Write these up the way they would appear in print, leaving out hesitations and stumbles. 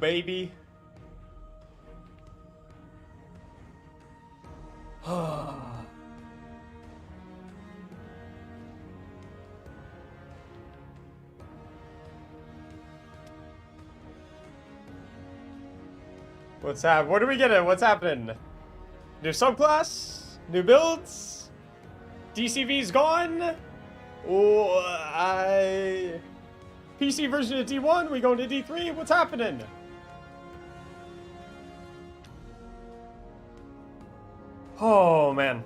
baby. What's happening? What are we getting? What's happening? New subclass? New builds? DCV's gone? Oh, PC version of D1? We going to D3? What's happening? Oh, man.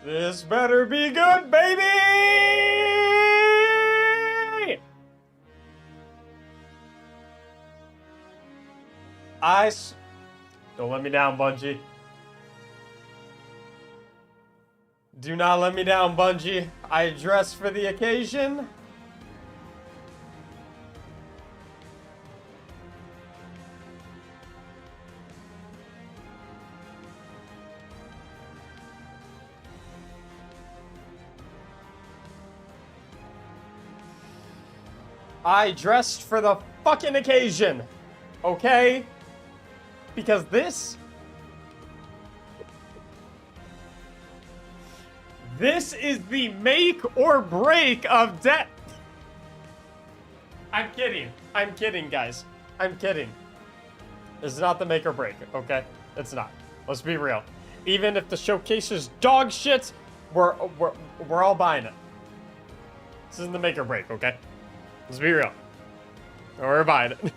This better be good, baby! Don't let me down, Bungie. Do not let me down, Bungie. I dressed for the occasion. I dressed for the fucking occasion, okay? Because this is the make or break of death. I'm kidding. I'm kidding, guys. I'm kidding. This is not the make or break, okay? It's not. Let's be real. Even if the showcase is dog shit, we're all buying it. This isn't the make or break, okay? Let's be real. We're buying it.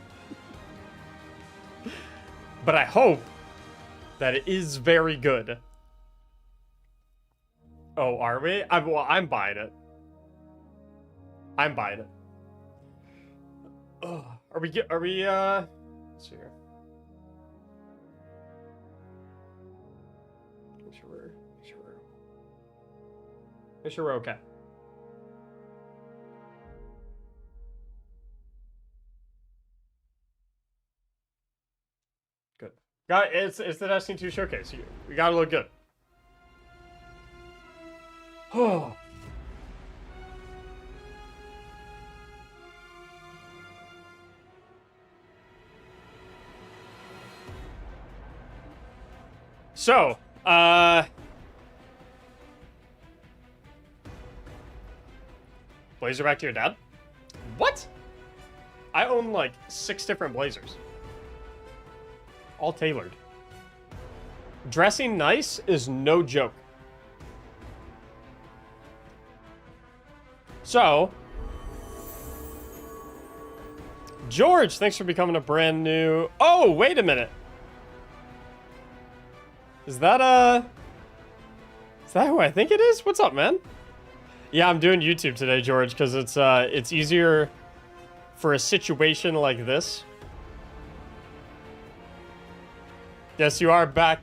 But I hope that it is very good. Oh, are we? I'm buying it. I'm buying it. Oh, let's see here. Make sure we're okay. Good. It's the Destiny 2 showcase. We gotta look good. Oh. So, blazer back to your dad? What? I own like 6 different blazers. All tailored. Dressing nice is no joke. So, George, thanks for becoming a brand new... Oh, wait a minute. Is that who I think it is? What's up, man? Yeah, I'm doing YouTube today, George, because it's easier for a situation like this. Yes, you are back.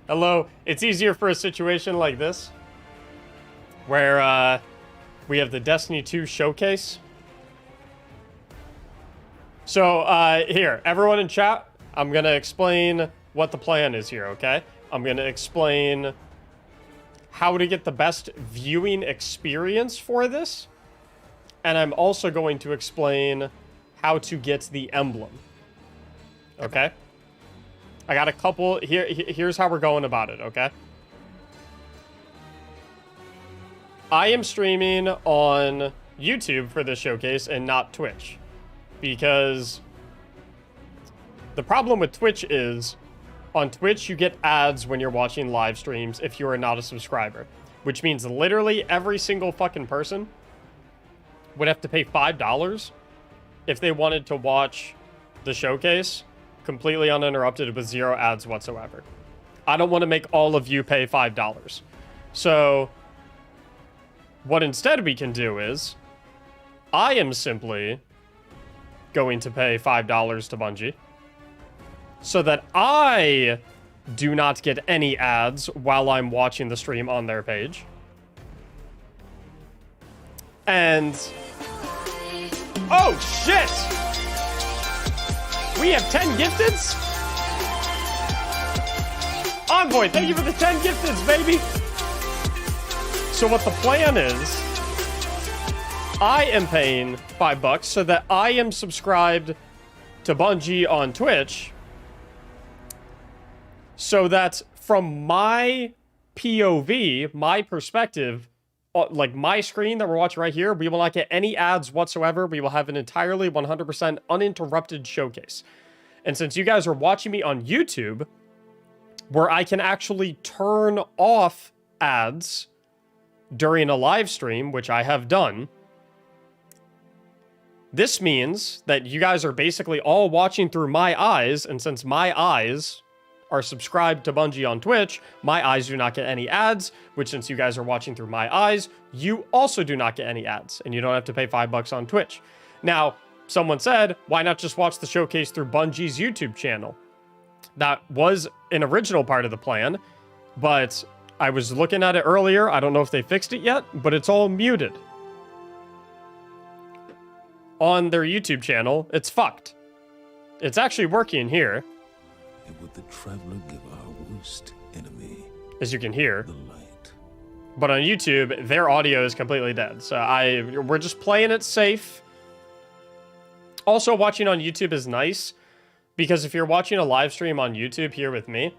Hello. It's easier for a situation like this, where we have the Destiny 2 showcase. So here, everyone in chat, I'm gonna explain what the plan is here, okay? I'm gonna explain how to get the best viewing experience for this, and I'm also going to explain how to get the emblem. Okay? I got a couple here. Here's how we're going about it, okay? I am streaming on YouTube for this showcase and not Twitch, because the problem with Twitch is on Twitch you get ads when you're watching live streams if you are not a subscriber, which means literally every single fucking person would have to pay $5 if they wanted to watch the showcase completely uninterrupted with 0 ads whatsoever. I don't want to make all of you pay $5. So what instead we can do is I am simply going to pay $5 to Bungie so that I do not get any ads while I'm watching the stream on their page. And oh shit! We have 10 gifteds? Envoy, thank you for the 10 gifteds, baby! So what the plan is, I am paying $5 so that I am subscribed to Bungie on Twitch, so that from my POV, my perspective, like my screen that we're watching right here, we will not get any ads whatsoever. We will have an entirely 100% uninterrupted showcase. And since you guys are watching me on YouTube, where I can actually turn off ads during a live stream, which I have done, this means that you guys are basically all watching through my eyes, and since my eyes are subscribed to Bungie on Twitch, my eyes do not get any ads, which since you guys are watching through my eyes, you also do not get any ads, and you don't have to pay $5 on Twitch. Now, someone said, why not just watch the showcase through Bungie's YouTube channel? That was an original part of the plan, but I was looking at it earlier. I don't know if they fixed it yet, but it's all muted. On their YouTube channel, it's fucked. It's actually working here. And would the traveler give our worst enemy, as you can hear, the light? But on YouTube, their audio is completely dead. So we're just playing it safe. Also, watching on YouTube is nice, because if you're watching a live stream on YouTube here with me,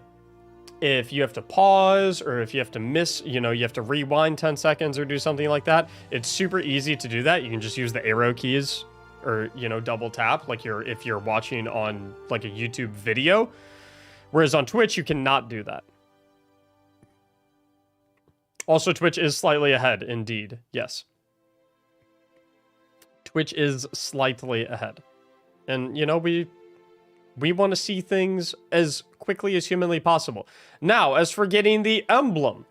if you have to pause or if you have to miss, you have to rewind 10 seconds or do something like that, it's super easy to do that. You can just use the arrow keys or, double tap if you're watching on like a YouTube video. Whereas on Twitch, you cannot do that. Also, Twitch is slightly ahead, indeed. Yes. Twitch is slightly ahead. And, we want to see things as quickly as humanly possible. Now, as for getting the emblem.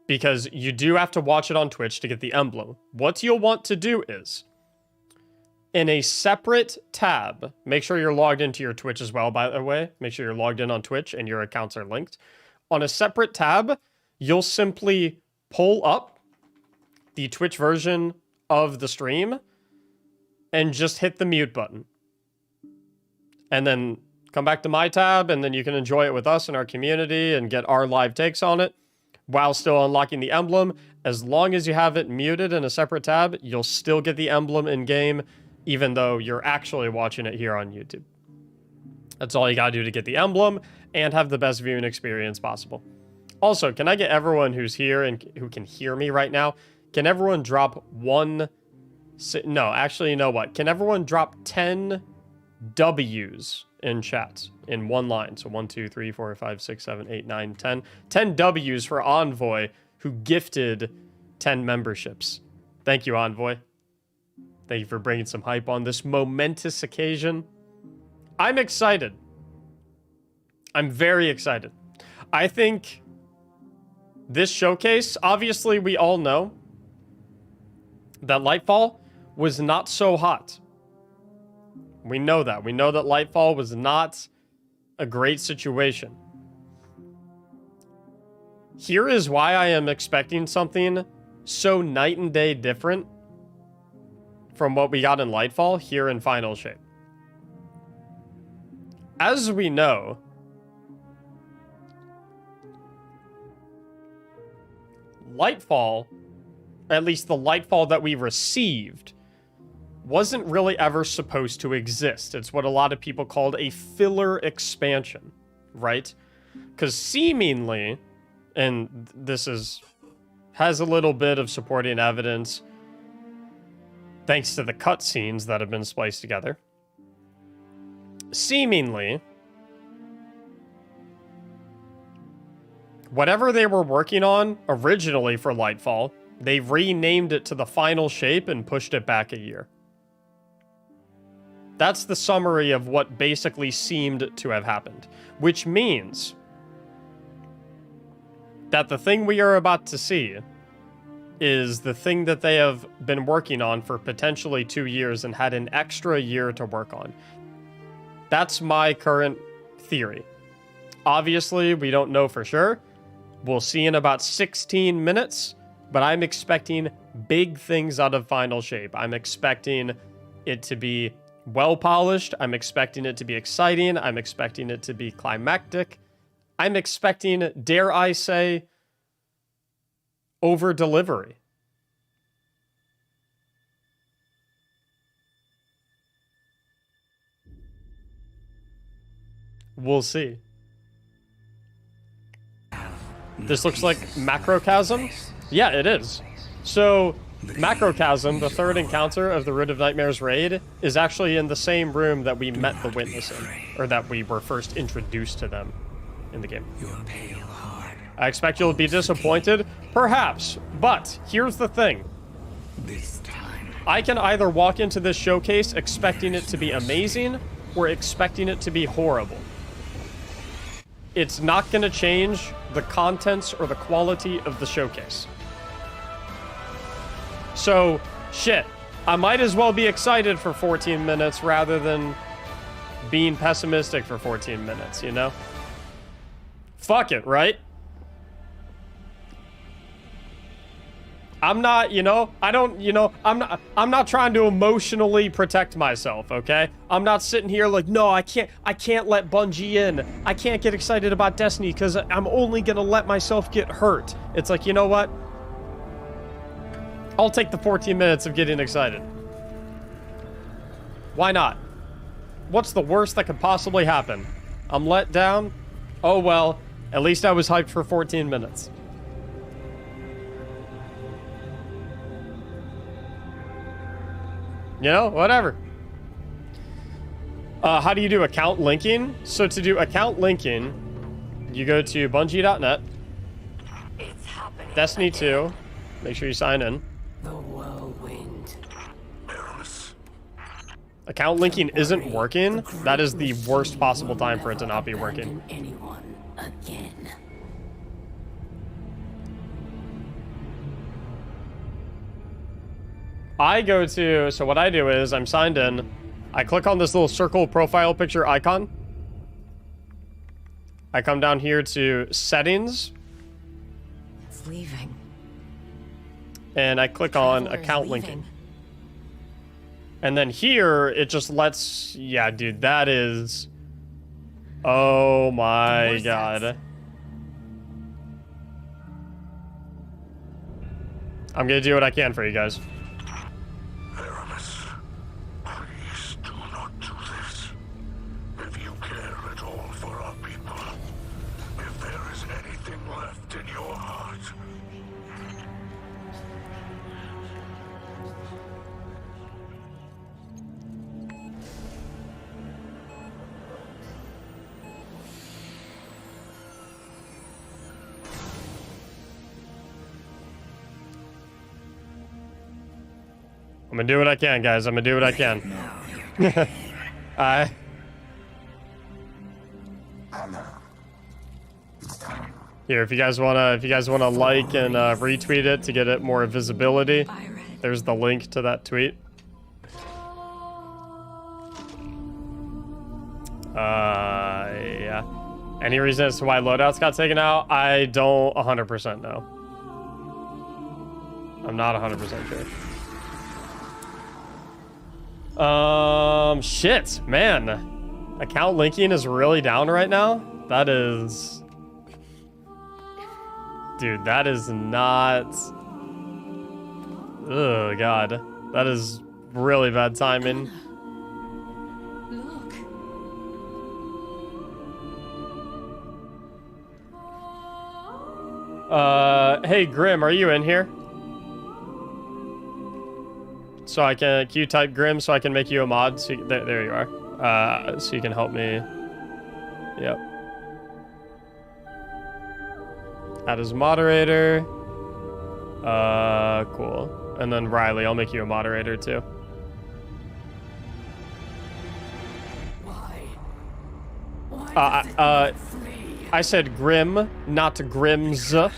Because you do have to watch it on Twitch to get the emblem. What you'll want to do is, in a separate tab, make sure you're logged into your Twitch as well, by the way. Make sure you're logged in on Twitch and your accounts are linked. On a separate tab, you'll simply pull up the Twitch version of the stream and just hit the mute button. And then come back to my tab, and then you can enjoy it with us in our community and get our live takes on it while still unlocking the emblem. As long as you have it muted in a separate tab, you'll still get the emblem in game, even though you're actually watching it here on YouTube. That's all you gotta do to get the emblem and have the best viewing experience possible. Also, can I get everyone who's here and who can hear me right now, can everyone drop no, actually, you know what? Can everyone drop 10 W's in chat in one line? So 1, 2, 3, 4, 5, 6, 7, 8, 9, 10. 10 W's for Envoy, who gifted 10 memberships. Thank you, Envoy. Thank you for bringing some hype on this momentous occasion. I'm excited. I'm very excited. I think this showcase, obviously we all know that Lightfall was not so hot. We know that. We know that Lightfall was not a great situation. Here is why I am expecting something so night and day different from what we got in Lightfall here in Final Shape. As we know, Lightfall, at least the Lightfall that we received, wasn't really ever supposed to exist. It's what a lot of people called a filler expansion, right? Because seemingly, and this has a little bit of supporting evidence thanks to the cutscenes that have been spliced together. Seemingly, whatever they were working on originally for Lightfall, they renamed it to the Final Shape and pushed it back a year. That's the summary of what basically seemed to have happened, which means that the thing we are about to see is the thing that they have been working on for potentially 2 years and had an extra year to work on. That's my current theory. Obviously, we don't know for sure. We'll see in about 16 minutes, but I'm expecting big things out of Final Shape. I'm expecting it to be well polished. I'm expecting it to be exciting. I'm expecting it to be climactic. I'm expecting, dare I say, over delivery. We'll see. This looks like Macrocosm. Yeah, it is. So, Macrocosm, the third encounter of the Root of Nightmares raid, is actually in the same room that we met the Witness in, or that we were first introduced to them in the game. I expect you'll be disappointed, perhaps, but here's the thing. I can either walk into this showcase expecting it to be amazing, or expecting it to be horrible. It's not going to change the contents or the quality of the showcase. So, shit, I might as well be excited for 14 minutes rather than being pessimistic for 14 minutes, you know? Fuck it, right? I'm not, you know, I'm not trying to emotionally protect myself, okay? I'm not sitting here like, no, I can't let Bungie in. I can't get excited about Destiny because I'm only gonna let myself get hurt. It's like, you know what? I'll take the 14 minutes of getting excited. Why not? What's the worst that could possibly happen? I'm let down? Oh well, at least I was hyped for 14 minutes. You know, whatever. How do you do account linking? So to do account linking, you go to Bungie.net, Destiny 2, make sure you sign in. The whirlwind. Account linking isn't working. That is the worst possible time for it to not be working. Anyone again. I go to, so what I do is I'm signed in. I click on this little circle profile picture icon. I come down here to settings. It's leaving. And I click on account linking. And then here, it just lets, yeah, dude, that is, oh my god. I'm gonna do what I can for you guys. Please do not do this. If you care at all for our people, if there is anything left in your heart, I'm gonna do what I can, guys. I'm gonna do what I can. Here, if you guys wanna like and retweet it to get it more visibility, there's the link to that tweet. Yeah. Any reason as to why loadouts got taken out? I don't 100% know. I'm not 100% sure. Shit, man. Account linking is really down right now. That is... Dude, that is not... Oh, God. That is really bad timing. Look. Hey, Grim, are you in here? So I can you type Grim so I can make you a mod. So there you are. So you can help me. Yep. Add as moderator. Cool. And then Riley, I'll make you a moderator too. I said grim, not grims.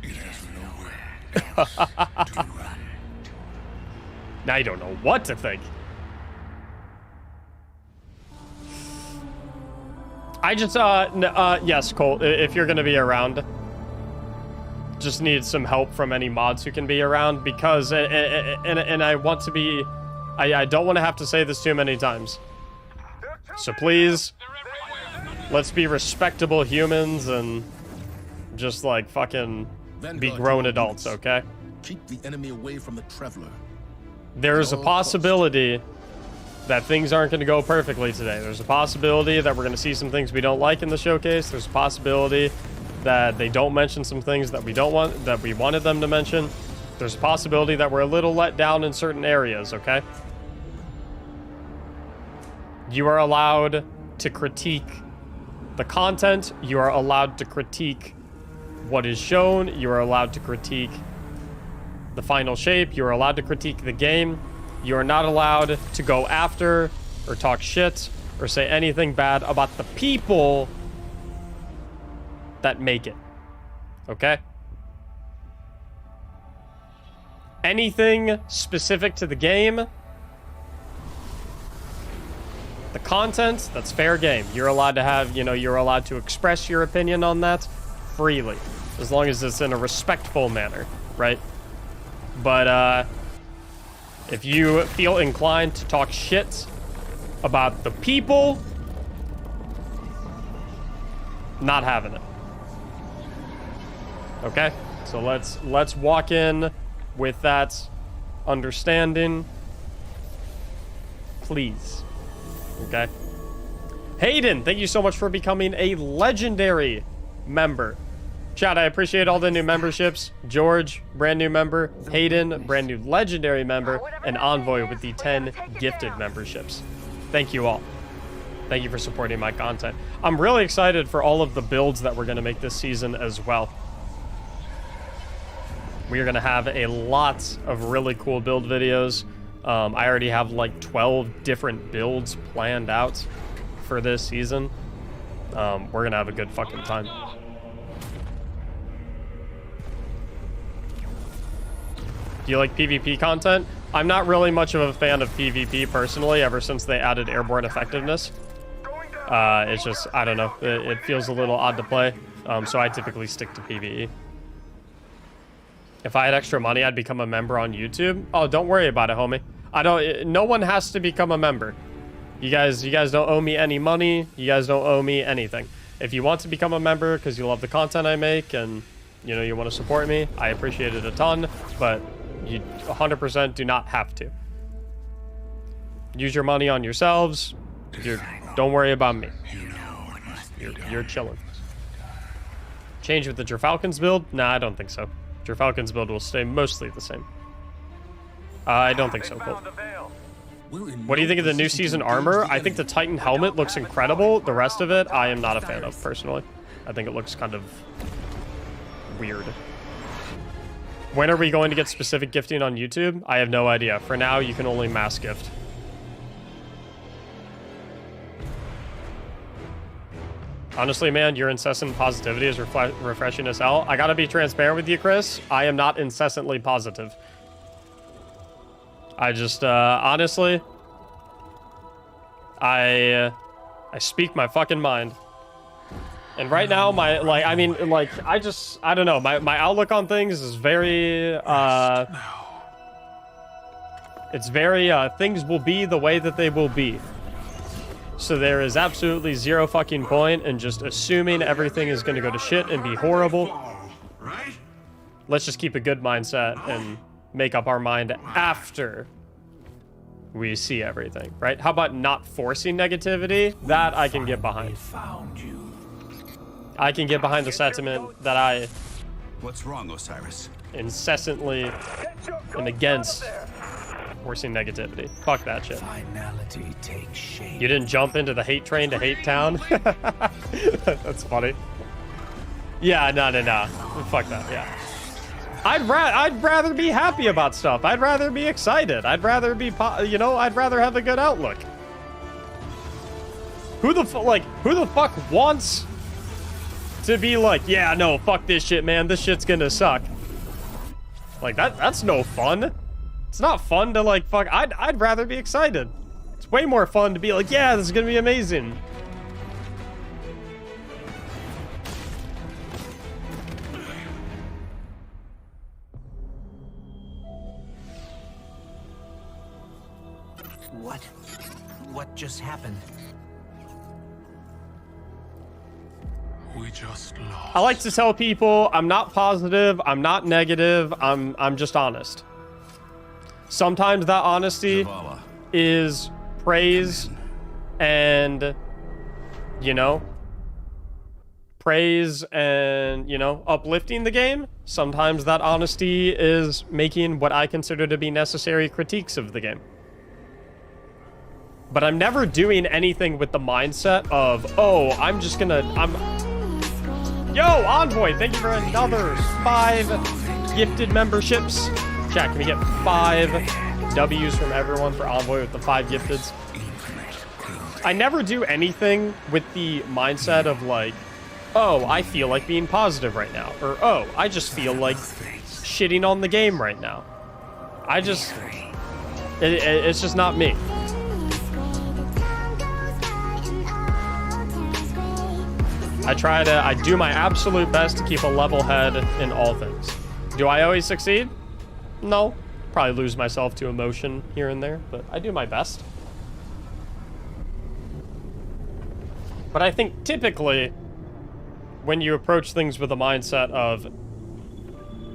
It has nowhere else to run. Now you don't know what to think. I just, yes, Colt, if you're gonna be around, just need some help from any mods who can be around, because, and I want to be, I don't want to have to say this too many times. So please, let's be respectable humans and just, like, fucking be grown adults, okay? Keep the enemy away from the traveler. There's a possibility that things aren't going to go perfectly today. There's a possibility that we're going to see some things we don't like in the showcase. There's a possibility that they don't mention some things that we don't want, that we wanted them to mention. There's a possibility that we're a little let down in certain areas, okay? You are allowed to critique the content. You are allowed to critique what is shown. You are allowed to critique the final shape. You are allowed to critique the game. You are not allowed to go after or talk shit or say anything bad about the people that make it. Okay? Anything specific to the game, the content, that's fair game. You're allowed to have, you're allowed to express your opinion on that freely, as long as it's in a respectful manner, right? But, if you feel inclined to talk shit about the people, not having it. Okay? So let's walk in with that understanding. Please. Okay? Hayden, thank you so much for becoming a legendary member. Chat, I appreciate all the new memberships. George, brand new member. Hayden, brand new legendary member. And Envoy with the 10 gifted memberships. Thank you all. Thank you for supporting my content. I'm really excited for all of the builds that we're going to make this season as well. We are going to have a lot of really cool build videos. I already have like 12 different builds planned out for this season. We're going to have a good fucking time. Do you like PvP content? I'm not really much of a fan of PvP personally, ever since they added airborne effectiveness. It's just, I don't know, it feels a little odd to play, so I typically stick to PvE. If I had extra money, I'd become a member on YouTube. Oh, don't worry about it, homie. No one has to become a member. You guys don't owe me any money. You guys don't owe me anything. If you want to become a member because you love the content I make and, you want to support me, I appreciate it a ton, but you 100% do not have to. Use your money on yourselves. Don't worry about me. You're chilling. Change with the Gerfalcon's build? Nah, I don't think so. Gerfalcon's build will stay mostly the same. I don't think so, Colt. What do you think of the new season armor? I think the Titan helmet looks incredible. The rest of it, I am not a fan of, personally. I think it looks kind of weird. When are we going to get specific gifting on YouTube? I have no idea. For now, you can only mass gift. Honestly, man, your incessant positivity is refreshing as hell. I gotta be transparent with you, Chris. I am not incessantly positive. I just, honestly, I speak my fucking mind. And right now, I don't know, my outlook on things is very, it's very, things will be the way that they will be. So there is absolutely zero fucking point in just assuming everything is going to go to shit and be horrible. Let's just keep a good mindset and make up our mind after we see everything, right? How about not forcing negativity? That I can get behind. I can get behind the sentiment that I... What's wrong, Osiris? Incessantly am against forcing negativity. Fuck that shit. Finality takes shape. You didn't jump into the hate train to hate town? That's funny. Yeah, no. Fuck that, yeah. I'd rather be happy about stuff. I'd rather be excited. I'd rather be, I'd rather have a good outlook. Who the fuck wants to be like, yeah, no, fuck this shit, man. This shit's gonna suck. Like, that's no fun. It's not fun to, like, fuck. I'd rather be excited. It's way more fun to be like, yeah, this is gonna be amazing. What just happened? We just lost. I like to tell people I'm not positive, I'm not negative, I'm just honest. Sometimes that honesty Zavala. is praise and, you know, uplifting the game. Sometimes that honesty is making what I consider to be necessary critiques of the game. But I'm never doing anything with the mindset of, oh, Yo, Envoy, thank you for another 5 gifted memberships. Chat, can we get 5 W's from everyone for Envoy with the 5 gifteds? I never do anything with the mindset of like, oh, I feel like being positive right now. Or, oh, I just feel like shitting on the game right now. It's just not me. I do my absolute best to keep a level head in all things. Do I always succeed? No. Probably lose myself to emotion here and there, but I do my best. But I think typically, when you approach things with a mindset of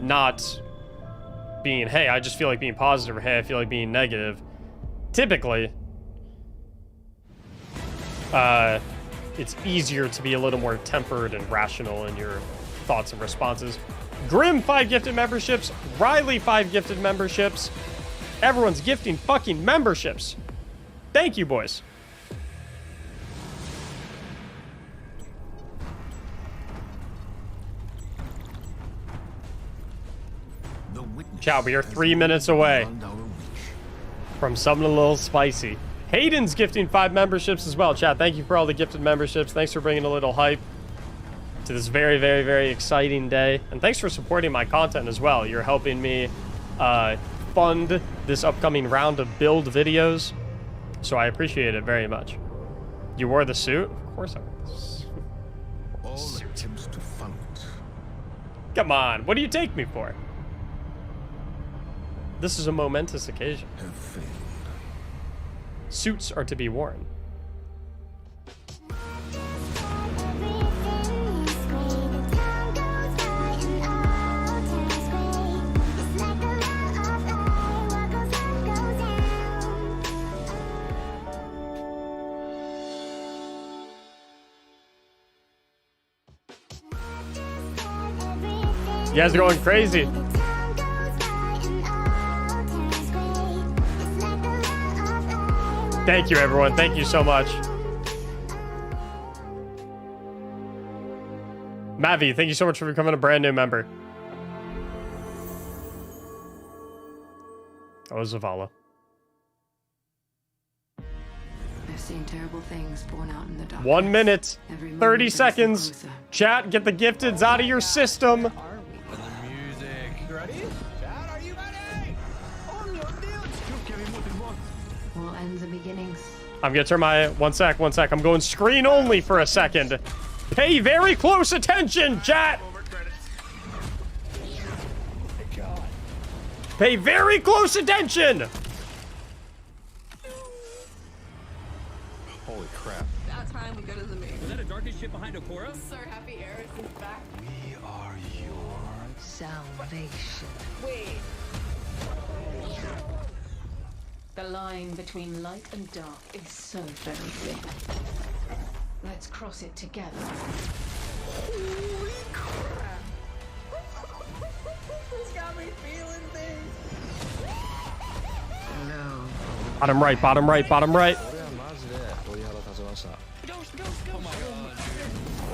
not being, hey, I just feel like being positive, or hey, I feel like being negative, typically, it's easier to be a little more tempered and rational in your thoughts and responses. Grim, 5 gifted memberships. Riley, 5 gifted memberships. Everyone's gifting fucking memberships. Thank you, boys. Chat, we are 3 minutes away from something a little spicy. Hayden's gifting 5 memberships as well. Chat, thank you for all the gifted memberships. Thanks for bringing a little hype to this very, very, very exciting day. And thanks for supporting my content as well. You're helping me fund this upcoming round of build videos. So I appreciate it very much. You wore the suit? Of course I wore the suit. All attempts to follow it. Come on, what do you take me for? This is a momentous occasion. Have failed. Suits are to be worn. You guys are going crazy. Thank you, everyone. Thank you so much. Mavi, thank you so much for becoming a brand new member. Oh, Zavala. I've seen terrible things born out in the dark. 1 minute, Every moment 30 brings them seconds. closer. Chat, get the gifteds out of your system. All ends and beginnings. I'm gonna turn my, one sec. I'm going screen only for a second. Pay very close attention, chat. Pay very close attention. Holy crap. That time we go to the moon. Is that a darkest ship behind Okora? So happy Eris is back. We are your Salvation. Wait. The line between light and dark is so very thin. Let's cross it together. Holy crap. This got me feeling things. No. Bottom right, bottom right, bottom right.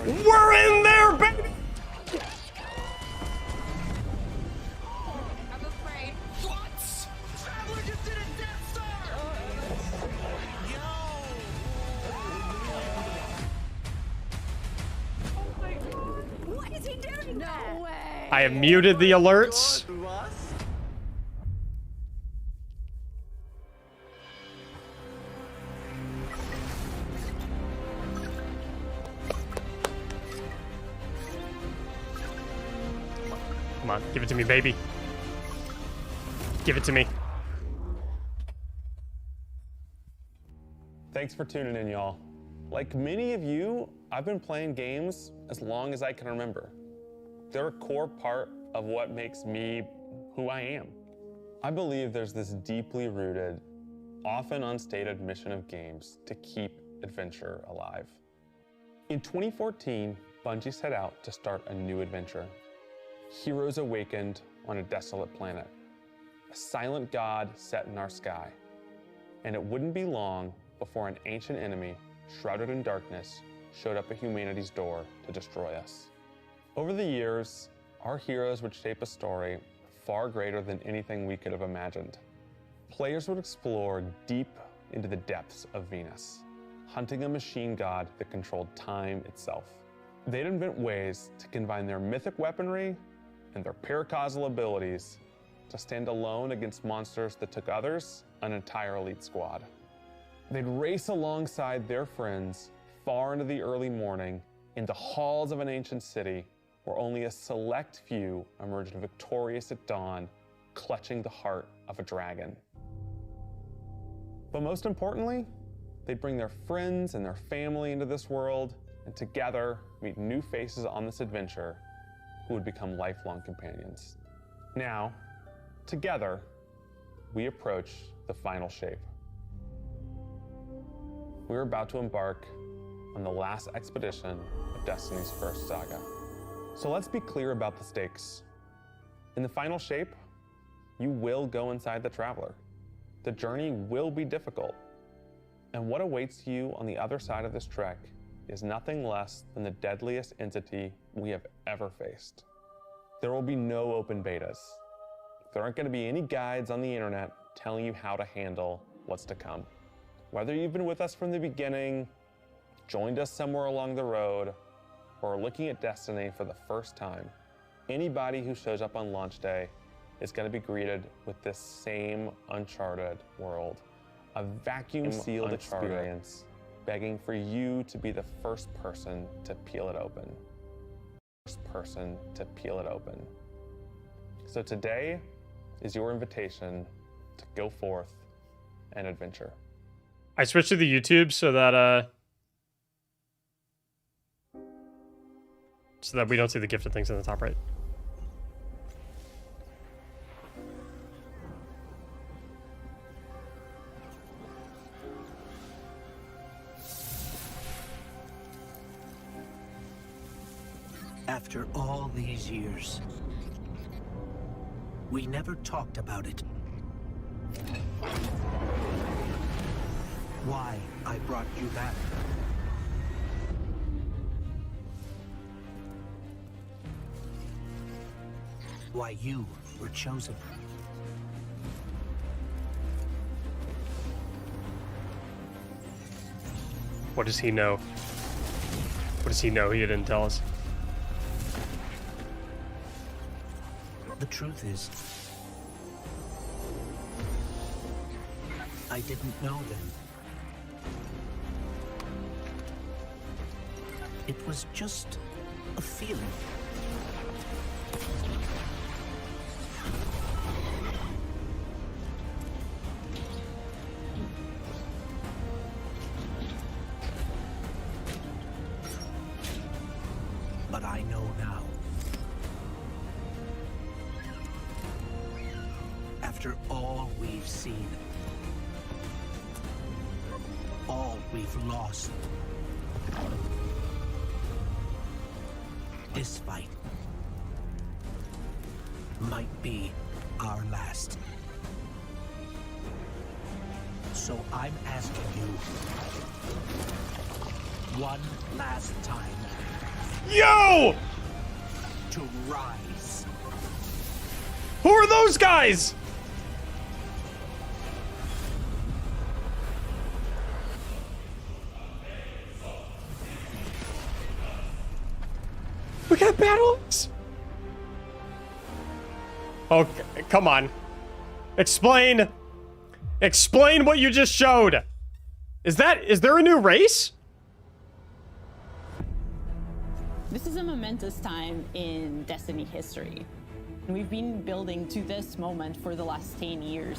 We're in there, baby. I'm afraid. What? Traveler just did a Death Star! doing there? No way. I have muted the alerts. Come on, give it to me, baby. Give it to me. Thanks for tuning in, y'all. Like many of you, I've been playing games as long as I can remember. They're a core part of what makes me who I am. I believe there's this deeply rooted, often unstated mission of games to keep adventure alive. In 2014, Bungie set out to start a new adventure. Heroes awakened on a desolate planet. A silent god set in our sky. And it wouldn't be long before an ancient enemy, shrouded in darkness, showed up at humanity's door to destroy us. Over the years, our heroes would shape a story far greater than anything we could have imagined. Players would explore deep into the depths of Venus, hunting a machine god that controlled time itself. They'd invent ways to combine their mythic weaponry and their paracausal abilities to stand alone against monsters that took others an entire elite squad. They'd race alongside their friends far into the early morning in the halls of an ancient city where only a select few emerged victorious at dawn, clutching the heart of a dragon. But most importantly, they'd bring their friends and their family into this world and together meet new faces on this adventure who would become lifelong companions. Now, together, we approach the final shape. We're about to embark on the last expedition of Destiny's first saga. So let's be clear about the stakes. In the final shape, you will go inside the Traveler. The journey will be difficult. And what awaits you on the other side of this trek is nothing less than the deadliest entity we have ever faced. There will be no open betas. There aren't going to be any guides on the internet telling you how to handle what's to come. Whether you've been with us from the beginning, joined us somewhere along the road, or are looking at Destiny for the first time, anybody who shows up on launch day is going to be greeted with this same uncharted world. A vacuum-sealed experience, begging for you to be the first person to peel it open. First person to peel it open. So today is your invitation to go forth and adventure. I switched to the YouTube so that we don't see the gifted things in the top right. After all these years, we never talked about it. Why I brought you back. Why you were chosen. What does he know? What does he know he didn't tell us? The truth is, I didn't know then. It was just a feeling. But I know now. After all we've seen, all we've lost, this fight might be our last. So I'm asking you one last time Yo! to rise. Who are those guys? Look at battles. Oh, come on. Explain. Explain what you just showed. Is there a new race? This is a momentous time in Destiny history. We've been building to this moment for the last 10 years.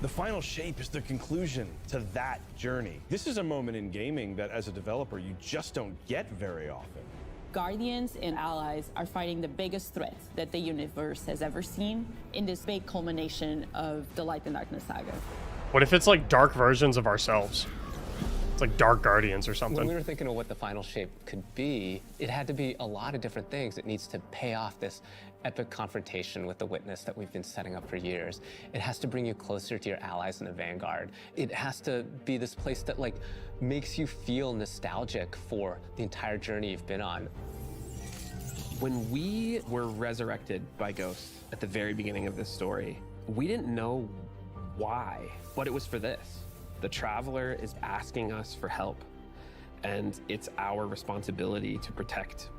The final shape is the conclusion to that journey. This is a moment in gaming that as a developer, you just don't get very often. Guardians and allies are fighting the biggest threat that the universe has ever seen in this big culmination of the Light and Darkness saga. What if it's like dark versions of ourselves? It's like Dark Guardians or something. When we were thinking of what the final shape could be, it had to be a lot of different things. It needs to pay off this epic confrontation with the Witness that we've been setting up for years. It has to bring you closer to your allies in the Vanguard. It has to be this place that like makes you feel nostalgic for the entire journey you've been on. When we were resurrected by ghosts at the very beginning of this story, we didn't know why, but it was for this. The Traveler is asking us for help, and it's our responsibility to protect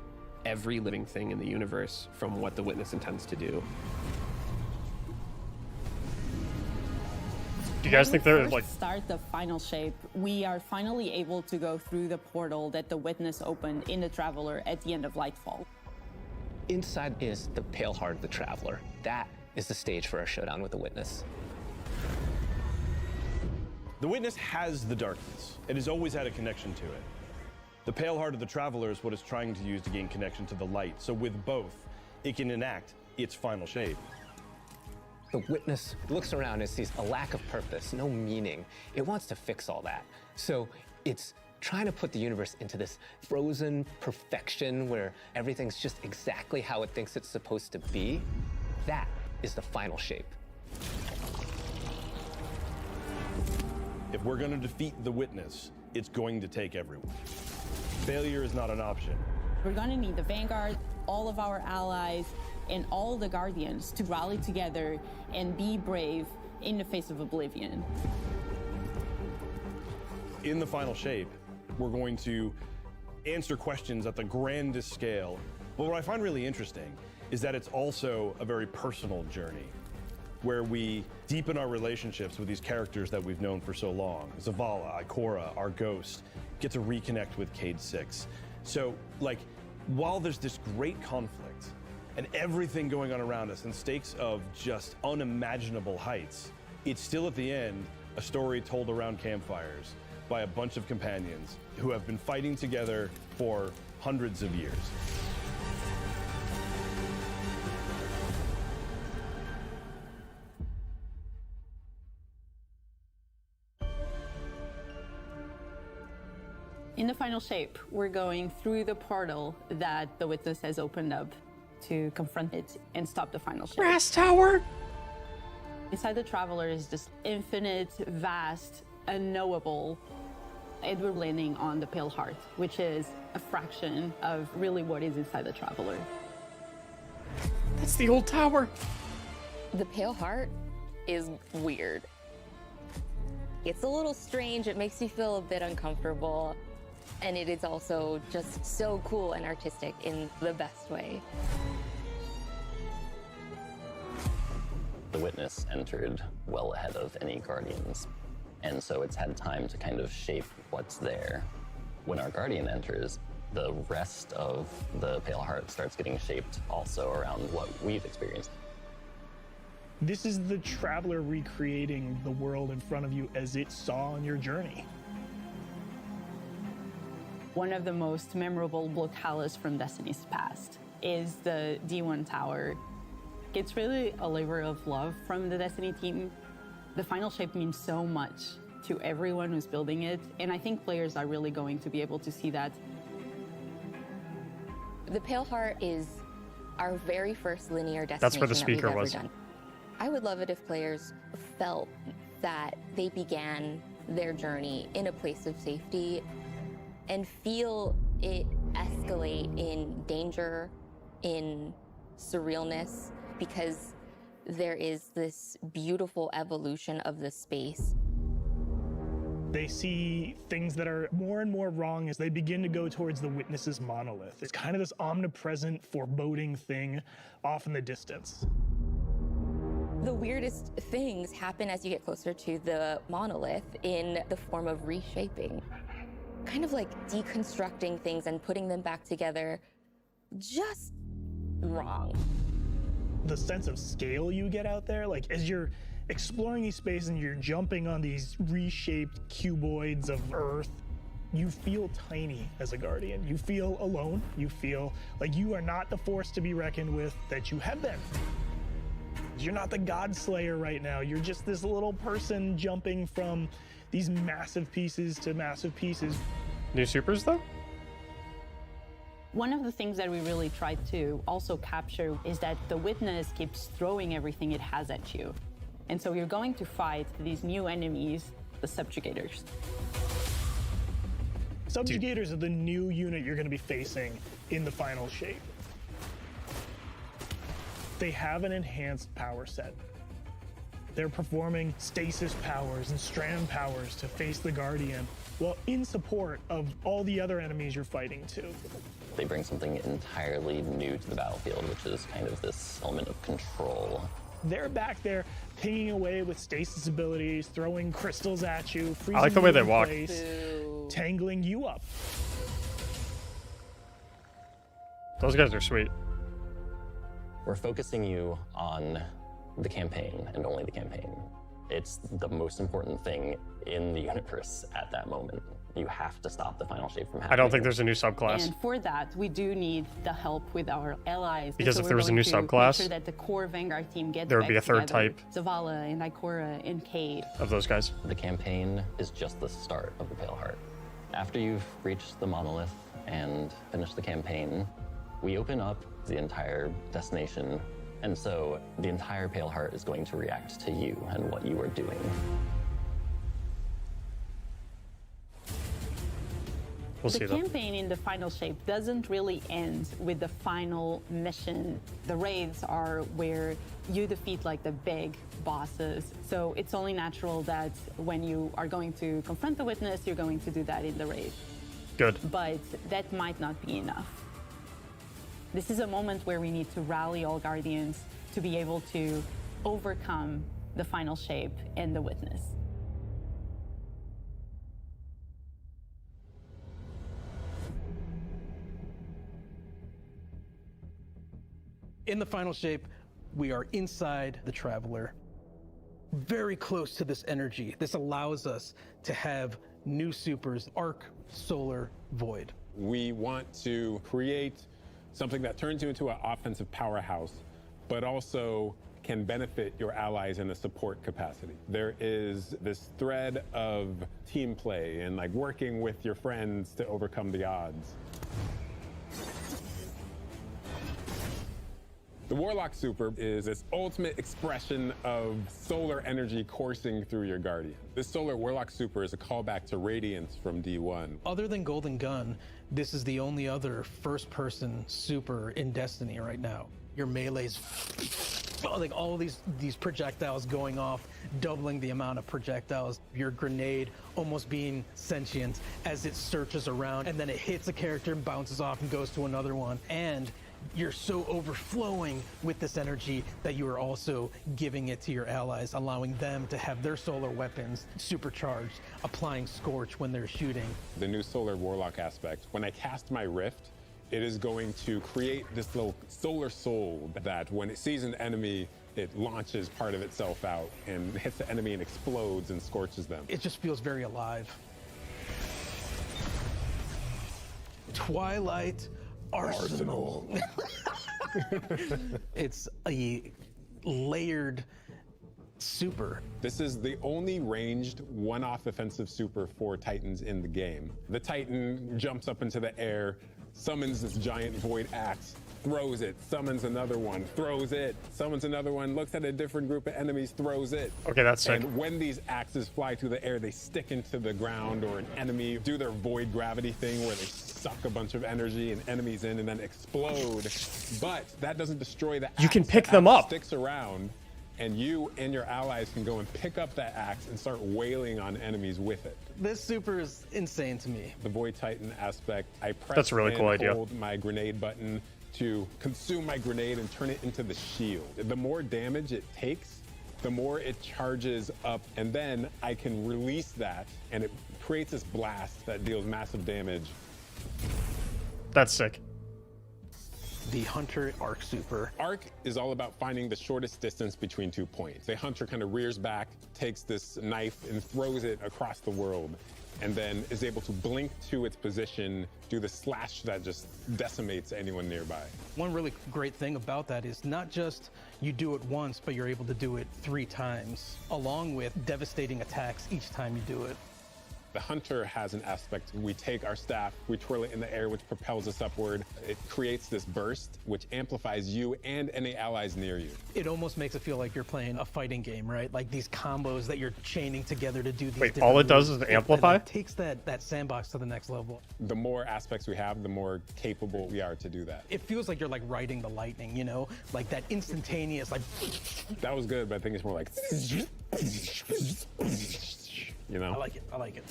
every living thing in the universe from what the Witness intends to do. Do you guys think they're like... Start the final shape, we are finally able to go through the portal that the Witness opened in the Traveler at the end of Lightfall. Inside is the pale heart of the Traveler. That is the stage for our showdown with the Witness. The Witness has the darkness. It has always had a connection to it. The pale heart of the Traveler is what it's trying to use to gain connection to the light. So with both, it can enact its final shape. The Witness looks around and sees a lack of purpose, no meaning. It wants to fix all that. So it's trying to put the universe into this frozen perfection where everything's just exactly how it thinks it's supposed to be. That is the final shape. If we're going to defeat the Witness, it's going to take everyone. Failure is not an option. We're gonna need the Vanguard, all of our allies, and all the Guardians to rally together and be brave in the face of Oblivion. In the final shape, we're going to answer questions at the grandest scale. But what I find really interesting is that it's also a very personal journey where we deepen our relationships with these characters that we've known for so long. Zavala, Ikora, our Ghost, get to reconnect with Cade 6. So, like, while there's this great conflict and everything going on around us and stakes of just unimaginable heights, it's still at the end a story told around campfires by a bunch of companions who have been fighting together for hundreds of years. In the final shape, we're going through the portal that the Witness has opened up to confront it and stop the final shape. Brass Tower! Inside the Traveler is this infinite, vast, unknowable, and we're landing on the Pale Heart, which is a fraction of really what is inside the Traveler. That's the old tower. The Pale Heart is weird. It's a little strange, it makes you feel a bit uncomfortable, and it is also just so cool and artistic in the best way. The Witness entered well ahead of any Guardians, and so it's had time to kind of shape what's there. When our Guardian enters, the rest of the Pale Heart starts getting shaped also around what we've experienced. This is the Traveler recreating the world in front of you as it saw on your journey. One of the most memorable locales from Destiny's past is the D1 Tower. It's really a labor of love from the Destiny team. The final shape means so much to everyone who's building it, and I think players are really going to be able to see that. The Pale Heart is our very first linear destination. That's where the speaker that we've was. ever done. I would love it if players felt that they began their journey in a place of safety and feel it escalate in danger, in surrealness, because there is this beautiful evolution of the space. They see things that are more and more wrong as they begin to go towards the Witness's monolith. It's kind of this omnipresent, foreboding thing off in the distance. The weirdest things happen as you get closer to the monolith in the form of reshaping. Kind of like deconstructing things and putting them back together just wrong. The sense of scale you get out there, like as you're exploring these spaces and you're jumping on these reshaped cuboids of Earth, you feel tiny as a Guardian. You feel alone. You feel like you are not the force to be reckoned with that you have been. You're not the God Slayer right now. You're just this little person jumping from these massive pieces to massive pieces. New supers, though? One of the things that we really tried to also capture is that the Witness keeps throwing everything it has at you. And so you're going to fight these new enemies, the Subjugators. Subjugators are the new unit you're going to be facing in the final shape. They have an enhanced power set. They're performing stasis powers and strand powers to face the Guardian, well, in support of all the other enemies you're fighting too. They bring something entirely new to the battlefield, which is kind of this element of control. They're back there pinging away with stasis abilities, throwing crystals at you, freezing I like the way you they in walk. place, tangling you up. Those guys are sweet. We're focusing you on the campaign and only the campaign. It's the most important thing in the universe at that moment. You have to stop the final shape from happening. I don't think there's a new subclass. And for that, we do need the help with our allies. Because so if there was a new we're going to subclass, make sure that the core Vanguard team gets there would be a back third together. type. Zavala and Ikora and Cade. Of those guys. The campaign is just the start of the Pale Heart. After you've reached the monolith and finished the campaign, we open up the entire destination, and so the entire Pale Heart is going to react to you and what you are doing. We'll see the though. campaign in the final shape doesn't really end with the final mission. The raids are where you defeat like the big bosses. So it's only natural that when you are going to confront the Witness, you're going to do that in the raid. Good. But that might not be enough. This is a moment where we need to rally all Guardians to be able to overcome the final shape and the Witness. In the final shape, we are inside the Traveler, very close to this energy. This allows us to have new supers, Arc, Solar, Void. We want to create something that turns you into an offensive powerhouse, but also can benefit your allies in a support capacity. There is this thread of team play and like working with your friends to overcome the odds. The Warlock Super is this ultimate expression of solar energy coursing through your Guardian. This Solar Warlock Super is a callback to Radiance from D1. Other than Golden Gun, this is the only other first-person super in Destiny right now. Your melee's like all of these projectiles going off, doubling the amount of projectiles. Your grenade almost being sentient as it searches around, and then it hits a character and bounces off and goes to another one. And you're so overflowing with this energy that you are also giving it to your allies, allowing them to have their solar weapons supercharged, applying Scorch when they're shooting. The new Solar Warlock aspect, when I cast my Rift, it is going to create this little solar soul that when it sees an enemy, it launches part of itself out and hits the enemy and explodes and scorches them. It just feels very alive. Twilight Arsenal. It's a layered super. This is the only ranged one-off offensive super for Titans in the game. The Titan jumps up into the air, summons this giant void axe, throws it, summons another one, throws it, summons another one, looks at a different group of enemies, throws it. Okay, that's sick. And when these axes fly through the air, they stick into the ground or an enemy, do their void gravity thing where they suck a bunch of energy and enemies in and then explode. But that doesn't destroy the axe. You can pick The them axe up. Sticks around and you and your allies can go and pick up that axe and start wailing on enemies with it. This super is insane to me. The Void Titan aspect, I press That's a really cool idea. hold my grenade button to consume my grenade and turn it into the shield. The more damage it takes, the more it charges up, and then I can release that, and it creates this blast that deals massive damage. That's sick. The Hunter Arc super. Arc is all about finding the shortest distance between 2 points. The Hunter kind of rears back, takes this knife and throws it across the world, and then is able to blink to its position, do the slash that just decimates anyone nearby. One really great thing about that is not just you do it once, but you're able to do it 3 times, along with devastating attacks each time you do it. The Hunter has an aspect. We take our staff, we twirl it in the air, which propels us upward. It creates this burst, which amplifies you and any allies near you. It almost makes it feel like you're playing a fighting game, right? Like these combos that you're chaining together to do these. Wait, all it does is amplify? It takes that sandbox to the next level. The more aspects we have, the more capable we are to do that. It feels like you're like riding the lightning, you know? Like that instantaneous, like... That was good, but I think it's more like... You know? I like it, I like it.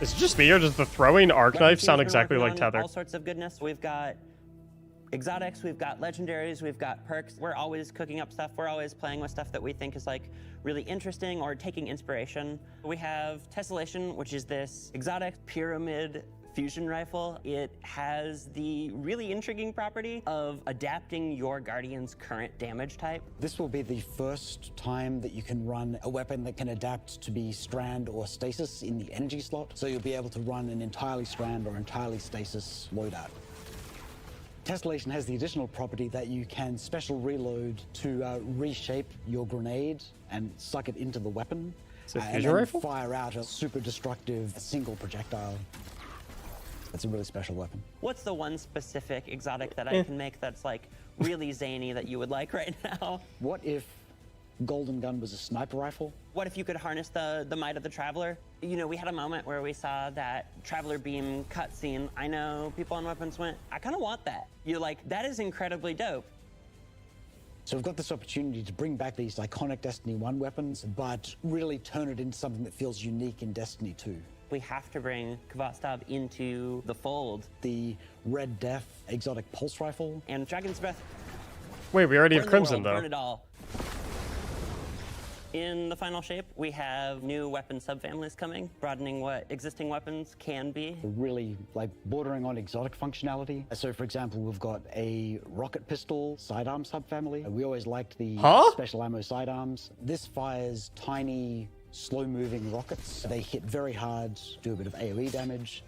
Is it just me, or does the throwing arc knife sound exactly like Tether? All sorts of goodness. We've got exotics, we've got legendaries, we've got perks. We're always cooking up stuff. We're always playing with stuff that we think is like really interesting or taking inspiration. We have Tessellation, which is this exotic pyramid fusion rifle. It has the really intriguing property of adapting your Guardian's current damage type. This will be the first time that you can run a weapon that can adapt to be strand or stasis in the energy slot. So you'll be able to run an entirely strand or entirely stasis loadout. Tessellation has the additional property that you can special reload to reshape your grenade and suck it into the weapon. And then fire out a super destructive single projectile. It's a really special weapon. What's the one specific exotic that I can make that's like really zany that you would like right now? What if Golden Gun was a sniper rifle? What if you could harness the might of the Traveler? You know, we had a moment where we saw that Traveler beam cutscene. I know people on Weapons went, I kind of want that. You're like, that is incredibly dope. So we've got this opportunity to bring back these iconic Destiny 1 weapons, but really turn it into something that feels unique in Destiny 2. We have to bring Kvastav into the fold. The Red Death exotic pulse rifle. And Dragon's Breath. Wait, we already have Crimson, though. Burn it all. In the final shape, we have new weapon subfamilies coming, broadening what existing weapons can be. Really, like, bordering on exotic functionality. So, for example, we've got a rocket pistol sidearm subfamily. We always liked the special ammo sidearms. This fires tiny, slow-moving rockets. They hit very hard, do a bit of AoE damage.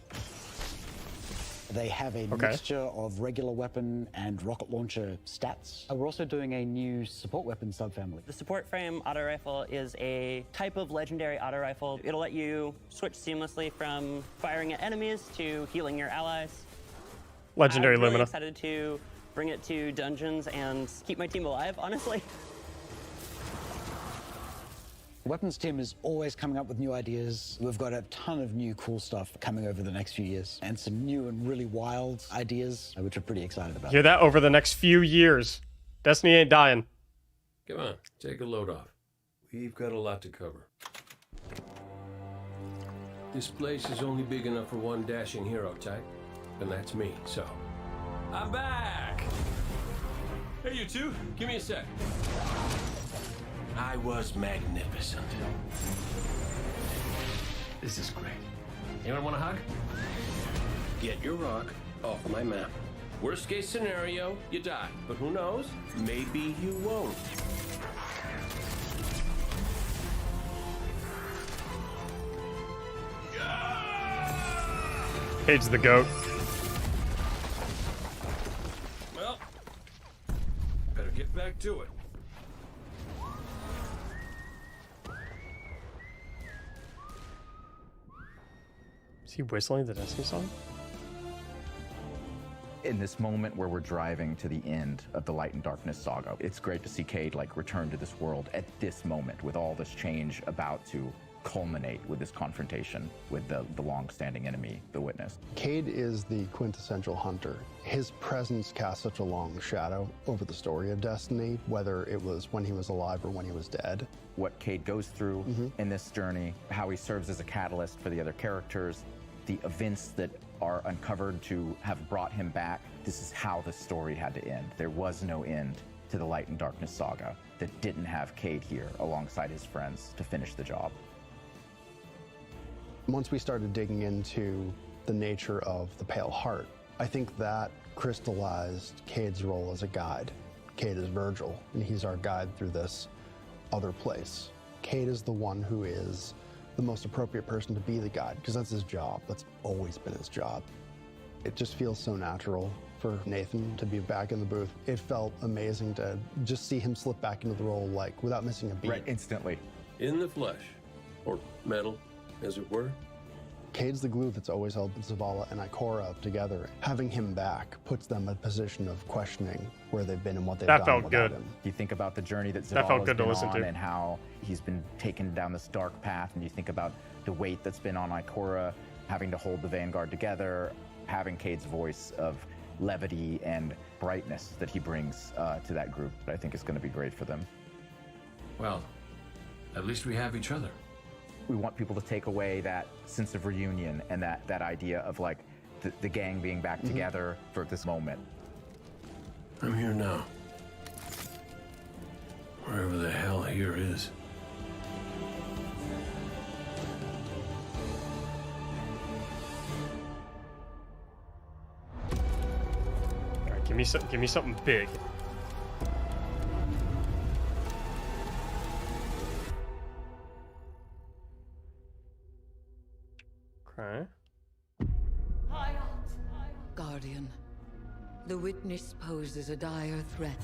They have a mixture of regular weapon and rocket launcher stats. We're also doing a new support weapon subfamily. The support frame auto rifle is a type of legendary auto rifle. It'll let you switch seamlessly from firing at enemies to healing your allies. Legendary I'm really Lumina. excited to bring it to dungeons and keep my team alive, honestly. The weapons team is always coming up with new ideas. We've got a ton of new cool stuff coming over the next few years, and some new and really wild ideas, which we're pretty excited about. Hear that? Over the next few years. Destiny ain't dying. Come on, take a load off. We've got a lot to cover. This place is only big enough for one dashing hero type, and that's me, so... I'm back! Hey, you two, give me a sec. I was magnificent. This is great. Anyone want a hug? Get your rock off my map. Worst case scenario, you die. But who knows? Maybe you won't. Paige the goat. Well, better get back to it. Is he whistling the Destiny song? In this moment where we're driving to the end of the Light and Darkness saga, it's great to see Cade like return to this world at this moment with all this change about to culminate with this confrontation with the long-standing enemy, the Witness. Cade is the quintessential hunter. His presence casts such a long shadow over the story of Destiny, whether it was when he was alive or when he was dead. What Cade goes through in this journey, how he serves as a catalyst for the other characters, the events that are uncovered to have brought him back. This is how the story had to end. There was no end to the Light and Darkness saga that didn't have Cade here alongside his friends to finish the job. Once we started digging into the nature of the Pale Heart, I think that crystallized Cade's role as a guide. Cade is Virgil, and he's our guide through this other place. Cade is the one who is the most appropriate person to be the guide, because that's his job. That's always been his job. It just feels so natural for Nathan to be back in the booth. It felt amazing to just see him slip back into the role, like, without missing a beat. Right, instantly. In the flesh, or metal, as it were. Cade's the glue that's always held Zavala and Ikora together. Having him back puts them in a position of questioning where they've been and what they've done without him. You think about the journey that Zavala's been on and how he's been taken down this dark path, and you think about the weight that's been on Ikora, having to hold the Vanguard together, having Cade's voice of levity and brightness that he brings to that group, that I think is going to be great for them. Well, at least we have each other. We want people to take away that sense of reunion and that idea of like the gang being back together for this moment. I'm here now. Wherever the hell here is. All right, give me something big. Okay. Guardian, the Witness poses a dire threat.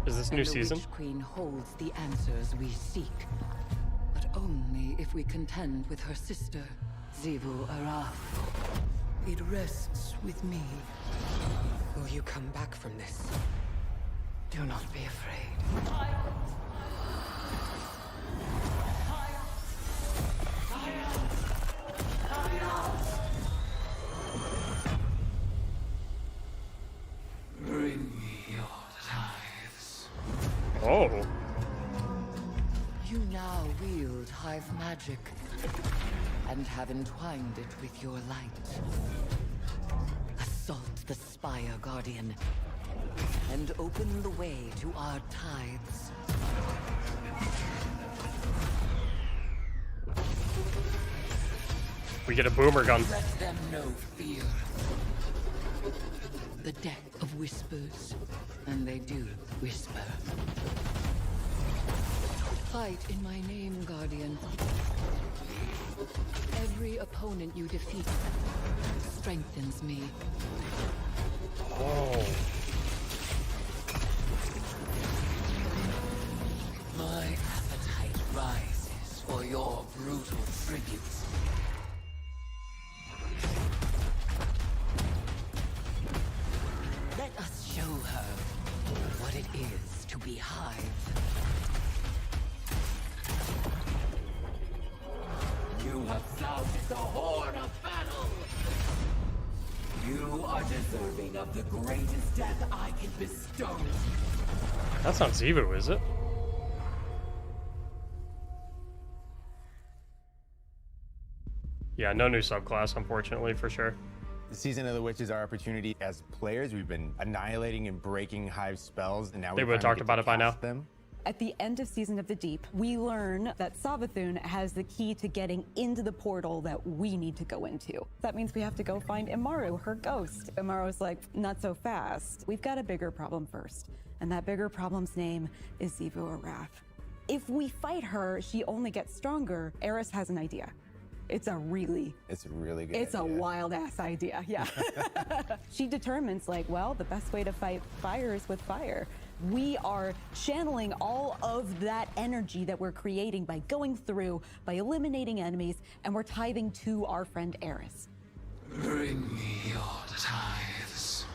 Is this new season? The Witch Queen holds the answers we seek, but only if we contend with her sister, Xivu Araf. It rests with me. Will you come back from this? Do not be afraid. Bring me your tithes. Oh. You now wield hive magic and have entwined it with your light. Assault the Spire, Guardian, and open the way to our tithes. We get a boomer gun. Let them know fear. The deck of whispers, and they do whisper. Fight in my name, Guardian. Every opponent you defeat strengthens me. Oh. My appetite rises for your brutal tributes. Let us show her what it is to be Hive. You have sounded the horn of battle! You are deserving of the greatest death I can bestow. That's not Xivu, is it? Yeah, no new subclass, unfortunately, for sure. The Season of the Witch is our opportunity as players. We've been annihilating and breaking Hive spells, and now They would have talked about it by now. Them. At the end of Season of the Deep, we learn that Savathun has the key to getting into the portal that we need to go into. That means we have to go find Imaru, her ghost. Imaru's like, not so fast. We've got a bigger problem first, and that bigger problem's name is Xivu Araf. If we fight her, she only gets stronger. Eris has an idea. It's a really good It's idea. a wild ass idea, yeah. She determines like, well, the best way to fight fire is with fire. We are channeling all of that energy that we're creating by going through, by eliminating enemies, and we're tithing to our friend Eris. Bring me your tithes.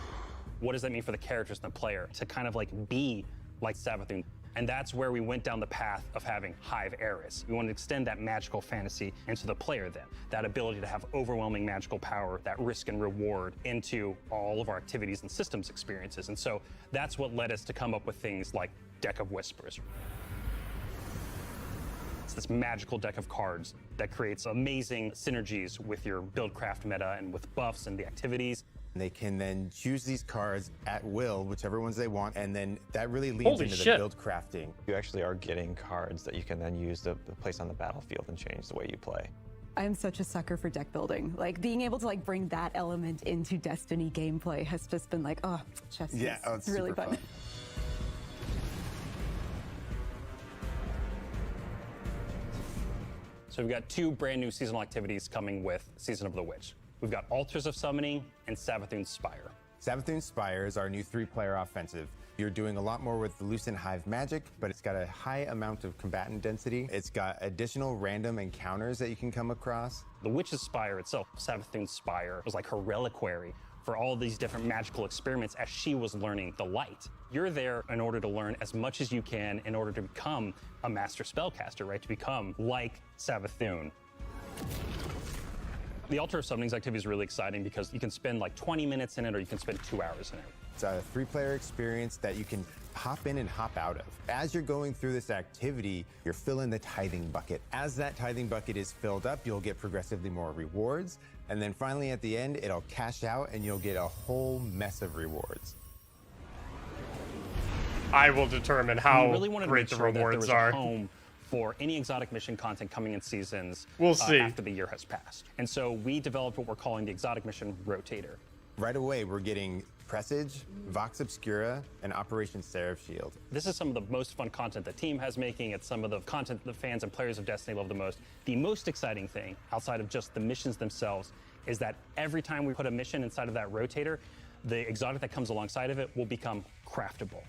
What does that mean for the characters and the player to kind of like be like Savathun? And that's where we went down the path of having Hive Eris. We wanted to extend that magical fantasy into the player then. That ability to have overwhelming magical power, that risk and reward into all of our activities and systems experiences. And so that's what led us to come up with things like Deck of Whispers. It's this magical deck of cards that creates amazing synergies with your buildcraft meta and with buffs and the activities. They can then choose these cards at will, whichever ones they want, and then that really leads Holy into shit. the build crafting. You actually are getting cards that you can then use to place on the battlefield and change the way you play. I'm such a sucker for deck building. Like being able to like bring that element into Destiny gameplay has just been like, oh, chef's Yeah, kiss. It's really super fun. So we've got 2 brand new seasonal activities coming with Season of the Witch. We've got Altars of Summoning and Savathun's Spire. Savathun's Spire is our new 3-player offensive. You're doing a lot more with the Lucent Hive magic, but it's got a high amount of combatant density. It's got additional random encounters that you can come across. The Witch's Spire itself, Savathun's Spire, was like her reliquary for all these different magical experiments as she was learning the light. You're there in order to learn as much as you can in order to become a master spellcaster, right? To become like Savathun. The Altar of Summonings activity is really exciting because you can spend like 20 minutes in it or you can spend 2 hours in it. It's a 3-player experience that you can hop in and hop out of. As you're going through this activity, you're filling the tithing bucket. As that tithing bucket is filled up, you'll get progressively more rewards. And then finally at the end, it'll cash out and you'll get a whole mess of rewards. I will determine how we really wanted great to the make sure that there rewards was are. a home for any exotic mission content coming in seasons We'll see. after the year has passed. And so we developed what we're calling the Exotic Mission Rotator. Right away, we're getting Presage, Vox Obscura, and Operation Seraph Shield. This is some of the most fun content the team has making. It's some of the content the fans and players of Destiny love the most. The most exciting thing, outside of just the missions themselves, is that every time we put a mission inside of that rotator, the exotic that comes alongside of it will become craftable.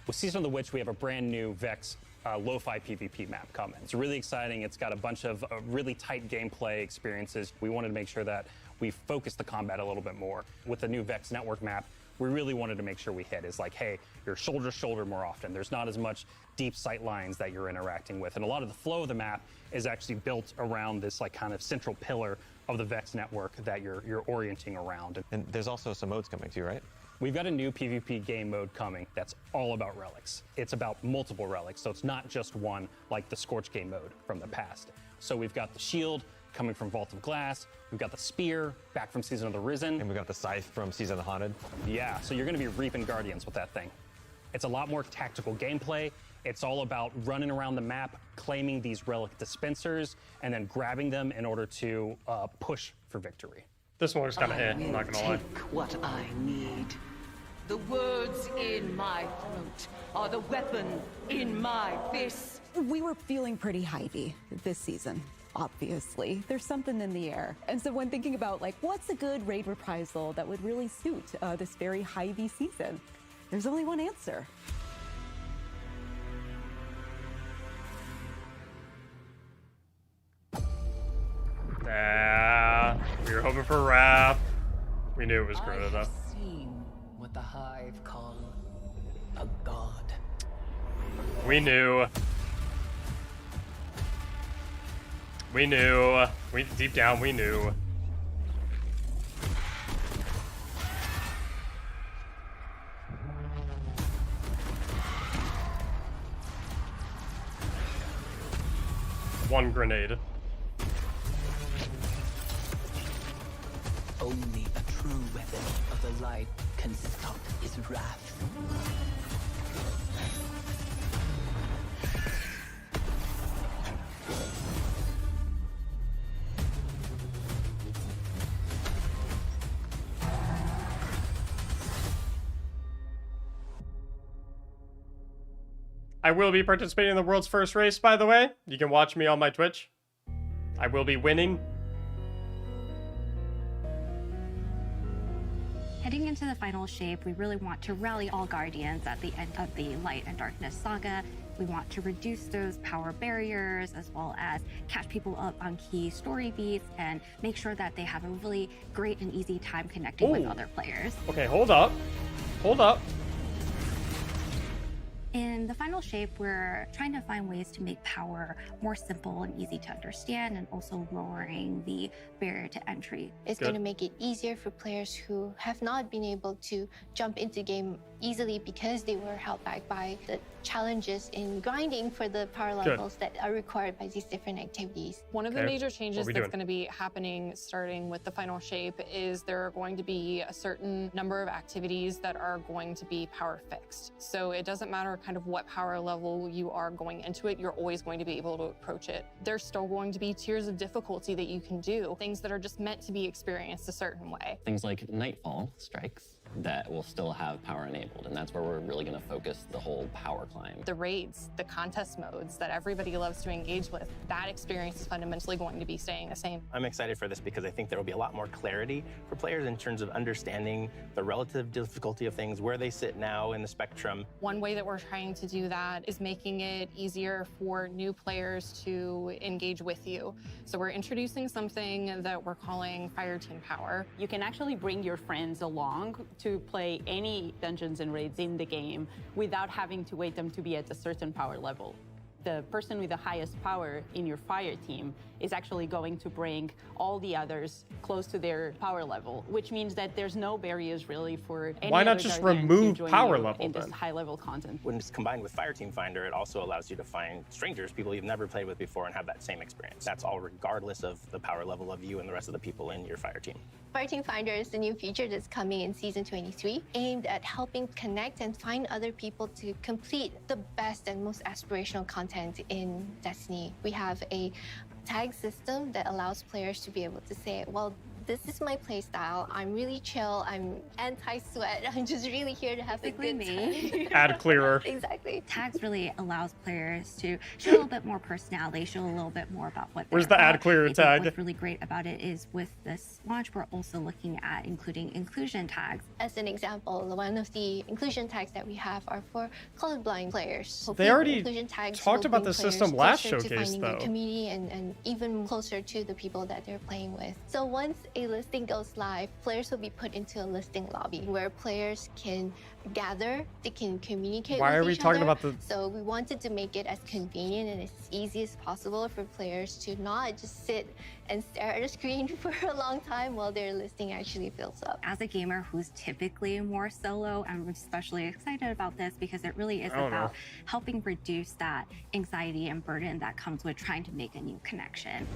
With Season of the Witch, we have a brand new Vex lo-fi PvP map coming. It's really exciting. It's got a bunch of really tight gameplay experiences. We wanted to make sure that we focused the combat a little bit more. With the new Vex network map, we really wanted to make sure we hit is like, hey, you're shoulder to shoulder more often. There's not as much deep sight lines that you're interacting with. And a lot of the flow of the map is actually built around this like kind of central pillar of the Vex network that you're orienting around. And there's also some modes coming too, right? We've got a new PvP game mode coming that's all about relics. It's about multiple relics, so it's not just one like the Scorch game mode from the past. So we've got the shield coming from Vault of Glass, we've got the spear back from Season of the Risen. And we got the scythe from Season of the Haunted. Yeah, so you're gonna be reaping Guardians with that thing. It's a lot more tactical gameplay. It's all about running around the map, claiming these relic dispensers, and then grabbing them in order to push for victory. This one was kind of I'm not gonna lie. Take what I need. The words in my throat are the weapon in my fist. We were feeling pretty Hivey this season, obviously. There's something in the air. And so when thinking about like what's a good raid reprisal that would really suit this very Hivey season, there's only one answer. We were hoping for Wrath. We knew it was Crota though. Seen what the Hive call a god. We knew. We knew. Deep down, we knew. One grenade. Only a true weapon of the light can stop his wrath. I will be participating in the world's first race, by the way. You can watch me on my Twitch. I will be winning. Heading into the final shape, we really want to rally all Guardians at the end of the Light and Darkness saga We want to reduce those power barriers as well as catch people up on key story beats and make sure that they have a really great and easy time connecting with other players. Okay, hold up. Hold up. In the final shape, we're trying to find ways to make power more simple and easy to understand, and also lowering the barrier to entry. It's going to make it easier for players who have not been able to jump into game easily because they were held back by the challenges in grinding for the power levels that are required by these different activities. One of the major changes that's going to be happening starting with the final shape is there are going to be a certain number of activities that are going to be power fixed. So it doesn't matter kind of what power level you are going into it, you're always going to be able to approach it. There's still going to be tiers of difficulty that you can do, things that are just meant to be experienced a certain way. Things like Nightfall strikes that will still have power enabled, and that's where we're really going to focus the whole power climb. The raids, the contest modes that everybody loves to engage with, that experience is fundamentally going to be staying the same. I'm excited for this because I think there will be a lot more clarity for players in terms of understanding the relative difficulty of things, where they sit now in the spectrum. One way that we're trying to do that is making it easier for new players to engage with you. So we're introducing something that we're calling Fire Team Power. You can actually bring your friends along to play any dungeons and raids in the game without having to wait them to be at a certain power level. The person with the highest power in your fire team is actually going to bring all the others close to their power level, which means that there's no barriers really for any Why not other just guardian remove to join power you level in this then? high-level content. When it's combined with Fireteam Finder, it also allows you to find strangers, people you've never played with before, and have that same experience. That's all regardless of the power level of you and the rest of the people in your fire team. Fireteam Finder is the new feature that's coming in Season 23, aimed at helping connect and find other people to complete the best and most aspirational content in Destiny. We have a tag system that allows players to be able to say, well, this is my playstyle. I'm really chill. I'm anti-sweat. I'm just really here to have a good time. Ad clearer. Exactly. Tags really allows players to show a little bit more personality, show a little bit more about what Where's they're the ad about. clearer I think tag? What's really great about it is with this launch, we're also looking at including inclusion tags. As an example, one of the inclusion tags that we have are for colorblind players. They already Inclusion tags talked will about bring the players system last closer to showcase, finding though. their community and even closer to the people that they're playing with. So once a listing goes live, players will be put into a listing lobby where players can gather, they can communicate Why with are we each talking other. about the- So we wanted to make it as convenient and as easy as possible for players to not just sit and stare at a screen for a long time while their listing actually fills up. As a gamer who's typically more solo, I'm especially excited about this because it really is I don't about know. helping reduce that anxiety and burden that comes with trying to make a new connection.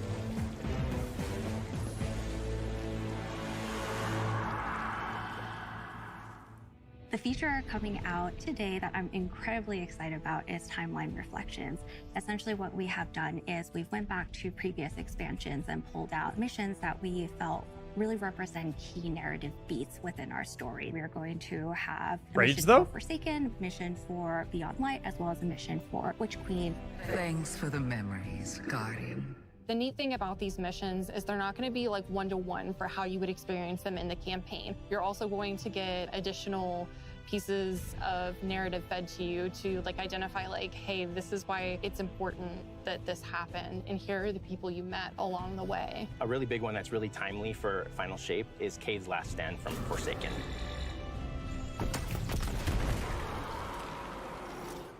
The feature coming out today that I'm incredibly excited about is Timeline Reflections. Essentially what we have done is we've went back to previous expansions and pulled out missions that we felt really represent key narrative beats within our story. We are going to have a Raids, mission though? for Forsaken, mission for Beyond Light, as well as a mission for Witch Queen. Thanks for the memories, Guardian. The neat thing about these missions is they're not going to be like one-to-one for how you would experience them in the campaign. You're also going to get additional pieces of narrative fed to you to like identify like, hey, this is why it's important that this happened, and here are the people you met along the way. A really big one that's really timely for Final Shape is Cade's last stand from Forsaken.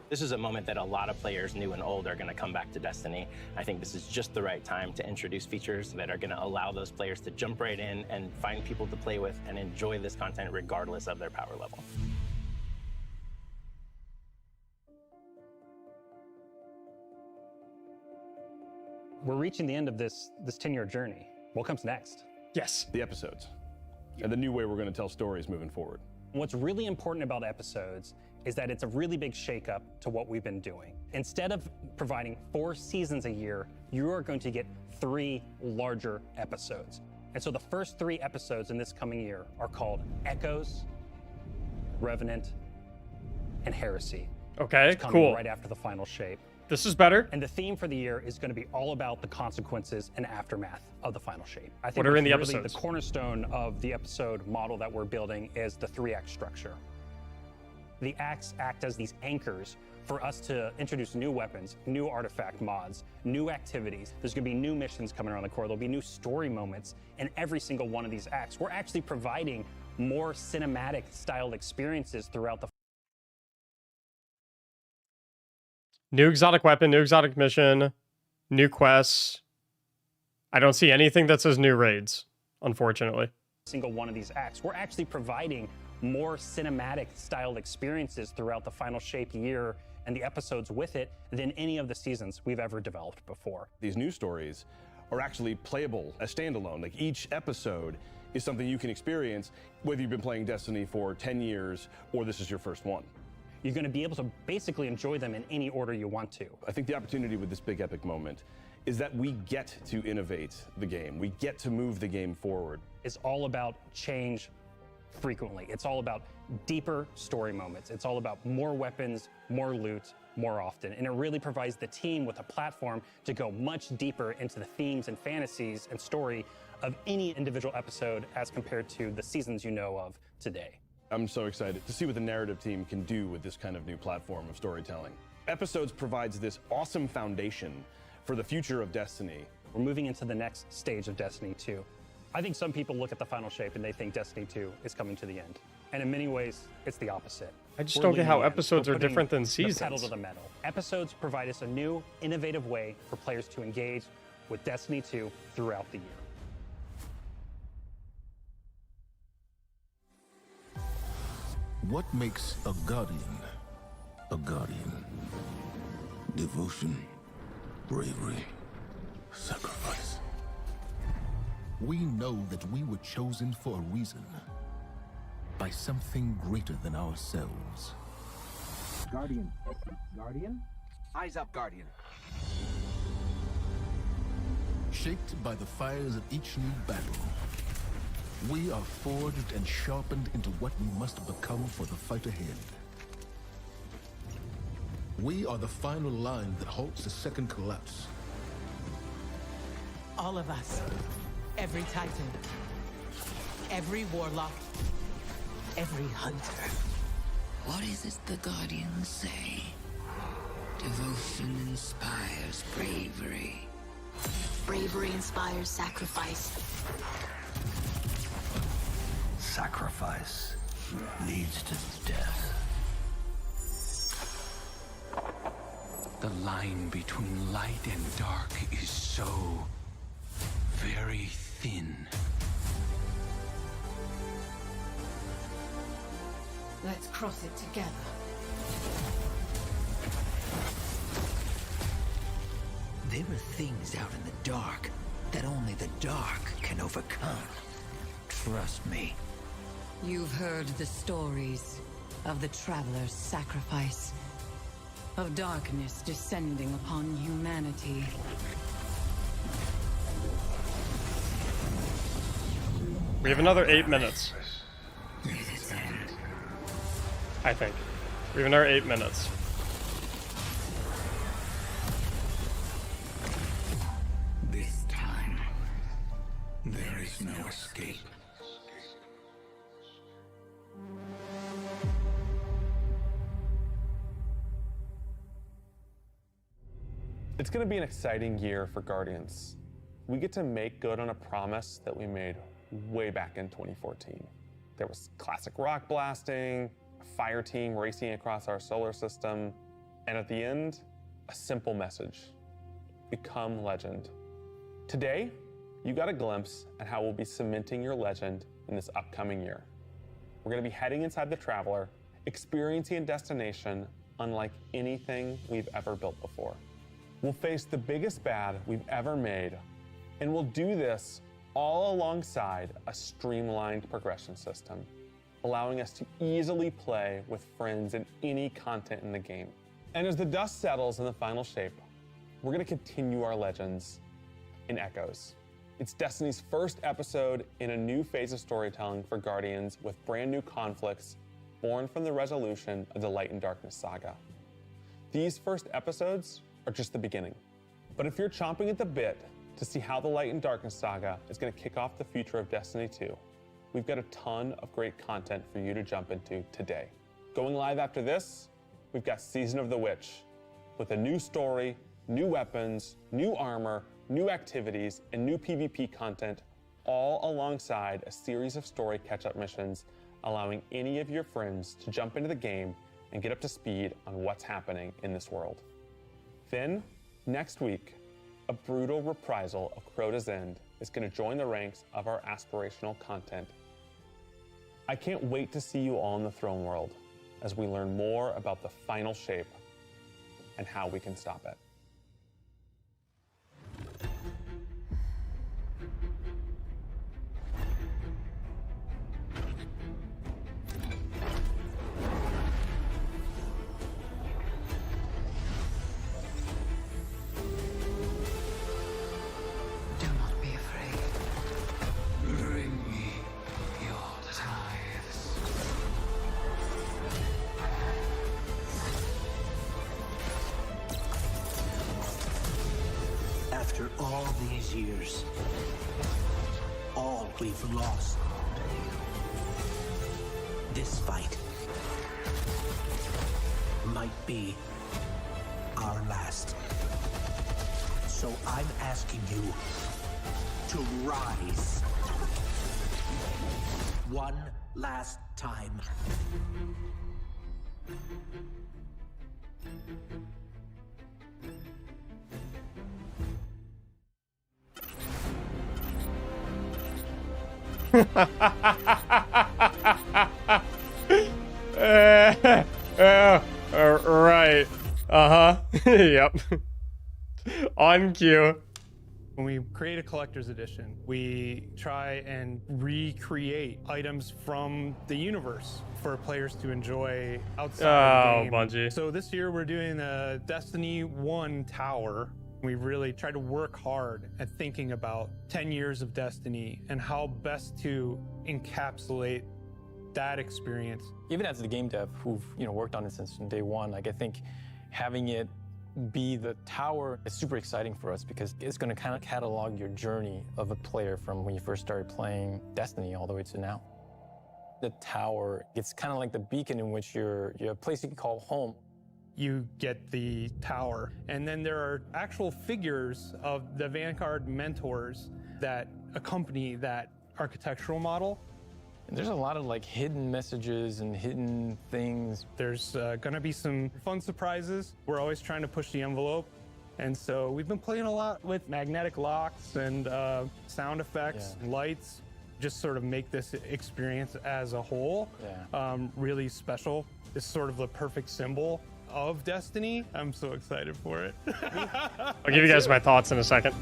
This is a moment that a lot of players, new and old, are going to come back to Destiny. I think this is just the right time to introduce features that are going to allow those players to jump right in and find people to play with and enjoy this content regardless of their power level. We're reaching the end of this 10-year journey. What comes next? Yes. The episodes. And the new way we're going to tell stories moving forward. What's really important about episodes is that it's a really big shakeup to what we've been doing. Instead of providing 4 seasons a year, you are going to get 3 larger episodes. And so the first 3 episodes in this coming year are called Echoes, Revenant, and Heresy. Okay, It's coming cool. right after the final shape. This is better. And the theme for the year is going to be all about the consequences and aftermath of the final shape. I think What are in the really episodes? The cornerstone of the episode model that we're building is the 3-act structure. The acts act as these anchors for us to introduce new weapons, new artifact mods, new activities. There's gonna be new missions coming around the core. There'll be new story moments in every single one of these acts. We're actually providing more cinematic styled experiences throughout the New exotic weapon, new exotic mission, new quests. I don't see anything that says new raids, unfortunately. single one of these acts. We're actually providing more cinematic styled experiences throughout the Final Shape year and the episodes with it than any of the seasons we've ever developed before. These new stories are actually playable as standalone. Like each episode is something you can experience, whether you've been playing Destiny for 10 years or this is your first one. You're going to be able to basically enjoy them in any order you want to. I think the opportunity with this big epic moment is that we get to innovate the game. We get to move the game forward. It's all about change frequently. It's all about deeper story moments. It's all about more weapons, more loot, more often. And it really provides the team with a platform to go much deeper into the themes and fantasies and story of any individual episode as compared to the seasons you know of today. I'm so excited to see what the narrative team can do with this kind of new platform of storytelling. Episodes provides this awesome foundation for the future of Destiny. We're moving into the next stage of Destiny 2. I think some people look at the Final Shape and they think Destiny 2 is coming to the end. And in many ways, it's the opposite. I just don't get how episodes are different than The seasons. pedal to the metal. Episodes provide us a new, innovative way for players to engage with Destiny 2 throughout the year. What makes a guardian a guardian? Devotion, bravery, sacrifice. We know that we were chosen for a reason, by something greater than ourselves. Guardian. Guardian? Eyes up, Guardian. Shaped by the fires of each new battle, we are forged and sharpened into what we must become for the fight ahead. We are the final line that halts the second collapse. All of us. Every Titan. Every Warlock. Every Hunter. What is it the Guardians say? Devotion inspires bravery. Bravery inspires sacrifice. Sacrifice leads to death. The line between light and dark is so very thin. Let's cross it together. There are things out in the dark that only the dark can overcome. Trust me. You've heard the stories of the Traveler's sacrifice, of darkness descending upon humanity. We have another 8 minutes. I think. We have another 8 minutes. This time, there is no escape. It's going to be an exciting year for Guardians. We get to make good on a promise that we made way back in 2014. There was classic rock blasting, a fire team racing across our solar system, and at the end, a simple message: become legend. Today, you got a glimpse at how we'll be cementing your legend in this upcoming year. We're going to be heading inside the Traveler, experiencing a destination unlike anything we've ever built before. We'll face the biggest bad we've ever made, and we'll do this all alongside a streamlined progression system, allowing us to easily play with friends in any content in the game. And as the dust settles in the Final Shape, we're going to continue our legends in Echoes. It's Destiny's first episode in a new phase of storytelling for Guardians, with brand new conflicts born from the resolution of the Light and Darkness saga. These first episodes are just the beginning. But if you're chomping at the bit to see how the Light and Darkness saga is going to kick off the future of Destiny 2, we've got a ton of great content for you to jump into today. Going live after this, we've got Season of the Witch, with a new story, new weapons, new armor, new activities, and new PvP content, all alongside a series of story catch-up missions, allowing any of your friends to jump into the game and get up to speed on what's happening in this world. Then, next week, a brutal reprisal of Crota's End is going to join the ranks of our aspirational content. I can't wait to see you all in the throne world as we learn more about the final shape and how we can stop it. Do not be afraid. Bring me your tithes. After all these years, all we've lost, this fight might be our last. So I'm asking you to rise one last time. Right. Yep. On cue. When we create a collector's edition, we try and recreate items from the universe for players to enjoy outside of the game. Bungie. So this year we're doing the Destiny 1 tower. We really try to work hard at thinking about 10 years of Destiny and how best to encapsulate that experience. Even as the game dev who've worked on it since day one, like I think having it be the tower is super exciting for us because it's going to kind of catalog your journey of a player from when you first started playing Destiny all the way to now. The tower, it's kind of like the beacon in which you're a place you can call home. You get the tower, and then there are actual figures of the Vanguard mentors that accompany that architectural model. And there's a lot of like hidden messages and hidden things. There's gonna be some fun surprises. We're always trying to push the envelope. And so we've been playing a lot with magnetic locks and sound effects, and lights, just sort of make this experience as a whole really special. It's sort of the perfect symbol of Destiny. I'm so excited for it. I'll give you guys my thoughts in a second.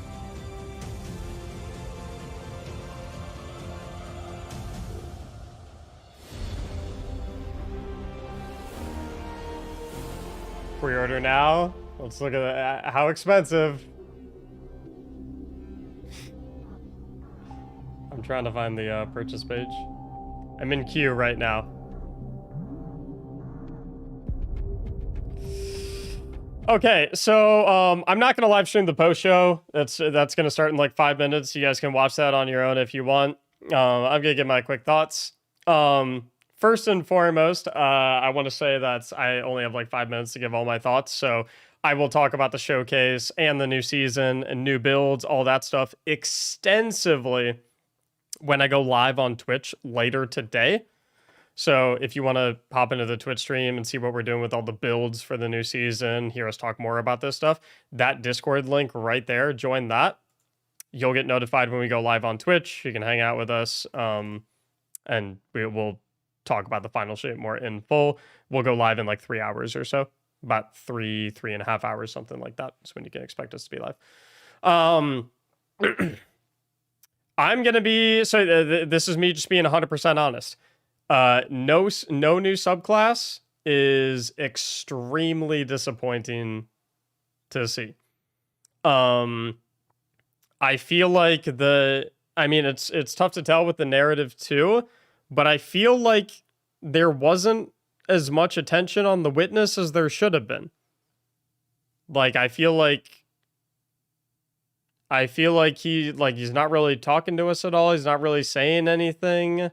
Pre-order now. Let's look at how expensive. I'm trying to find the purchase page. I'm in queue right now. Okay, so I'm not gonna live stream the post show. That's gonna start in like 5 minutes. You guys can watch that on your own if you want. I'm gonna give my quick thoughts. First and foremost, I want to say that I only have like 5 minutes to give all my thoughts. So I will talk about the showcase and the new season and new builds, all that stuff extensively when I go live on Twitch later today. So if you want to hop into the Twitch stream and see what we're doing with all the builds for the new season, hear us talk more about this stuff, that Discord link right there, join that. You'll get notified when we go live on Twitch. You can hang out with us, and we will talk about the final shape more in full. We'll go live in like 3 hours or so, about 3.5 hours, something like that. That's when you can expect us to be live. I'm gonna be this is me just being 100% honest. No new subclass is extremely disappointing to see. I feel like it's tough to tell with the narrative too. But I feel like there wasn't as much attention on the witness as there should have been. Like, I feel like he's not really talking to us at all. He's not really saying anything.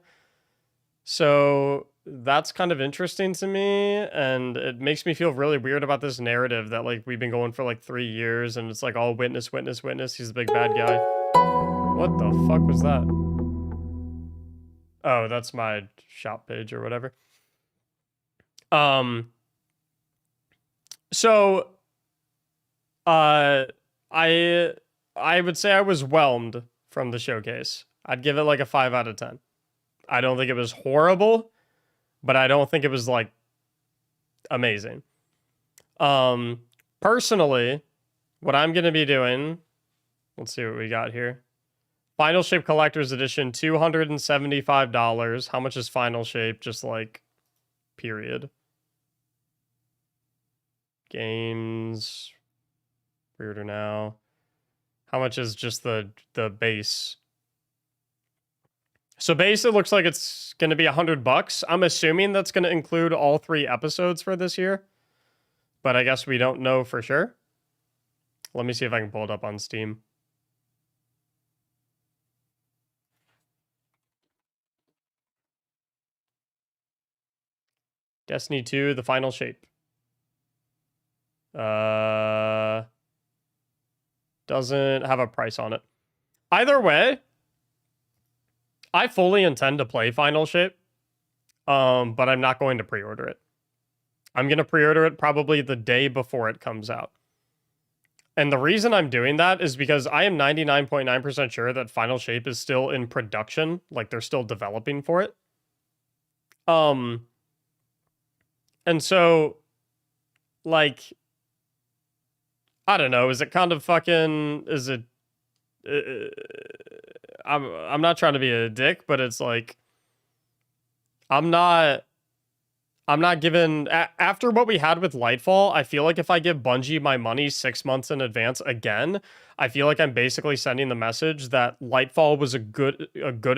So that's kind of interesting to me, and it makes me feel really weird about this narrative that like we've been going for like 3 years, and it's like all witness, witness, witness. He's the big bad guy. What the fuck was that? Oh, that's my shop page or whatever. So, I would say I was whelmed from the showcase. I'd give it like a 5 out of 10. I don't think it was horrible, but I don't think it was like amazing. Personally, what I'm going to be doing, let's see what we got here. Final Shape Collector's Edition, $275. How much is Final Shape? Just like, period. Games, pre-order now. How much is just the base? So base, it looks like it's going to be $100. I'm assuming that's going to include all 3 episodes for this year, but I guess we don't know for sure. Let me see if I can pull it up on Steam. Destiny 2, The Final Shape. Doesn't have a price on it. Either way, I fully intend to play Final Shape, but I'm not going to pre-order it. I'm going to pre-order it probably the day before it comes out. And the reason I'm doing that is because I am 99.9% sure that Final Shape is still in production, like they're still developing for it. And so, like, I don't know, is it kind of fucking, is it, I'm not trying to be a dick, but it's like, I'm not giving, after what we had with Lightfall, I feel like if I give Bungie my money 6 months in advance again, I feel like I'm basically sending the message that Lightfall was a good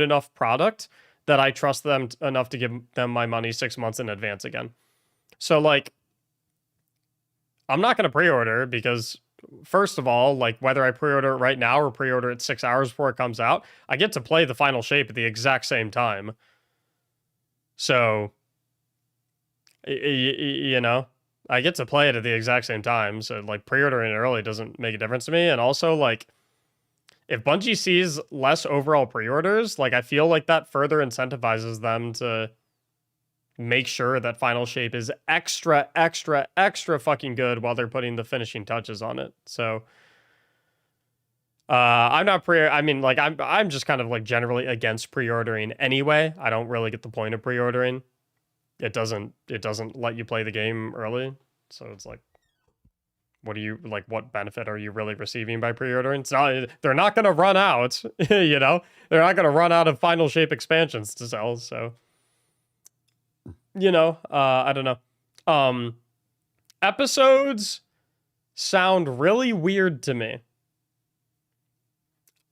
enough product that I trust them enough to give them my money 6 months in advance again. So like, I'm not going to pre-order because, first of all, like whether I pre-order it right now or pre-order it 6 hours before it comes out, I get to play the Final Shape at the exact same time. So, you know, I get to play it at the exact same time. So like pre-ordering it early doesn't make a difference to me. And also like, if Bungie sees less overall pre-orders, like I feel like that further incentivizes them to make sure that Final Shape is extra fucking good while they're putting the finishing touches on it. So I'm just kind of like generally against pre-ordering anyway. I don't really get the point of pre-ordering. It doesn't let you play the game early. So it's like, what benefit are you really receiving by pre-ordering? It's not, they're not going to run out, you know? They're not going to run out of Final Shape expansions to sell, so you know, I don't know. Episodes sound really weird to me.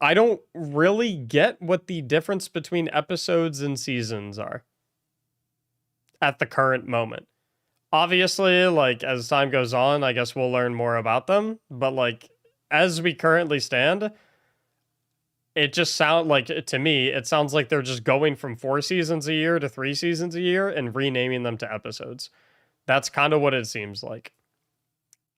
I don't really get what the difference between episodes and seasons are at the current moment. Obviously, like, as time goes on, I guess we'll learn more about them. But, like, as we currently stand, it just sounds like, to me, it sounds like they're just going from 4 seasons a year to 3 seasons a year and renaming them to episodes. That's kind of what it seems like.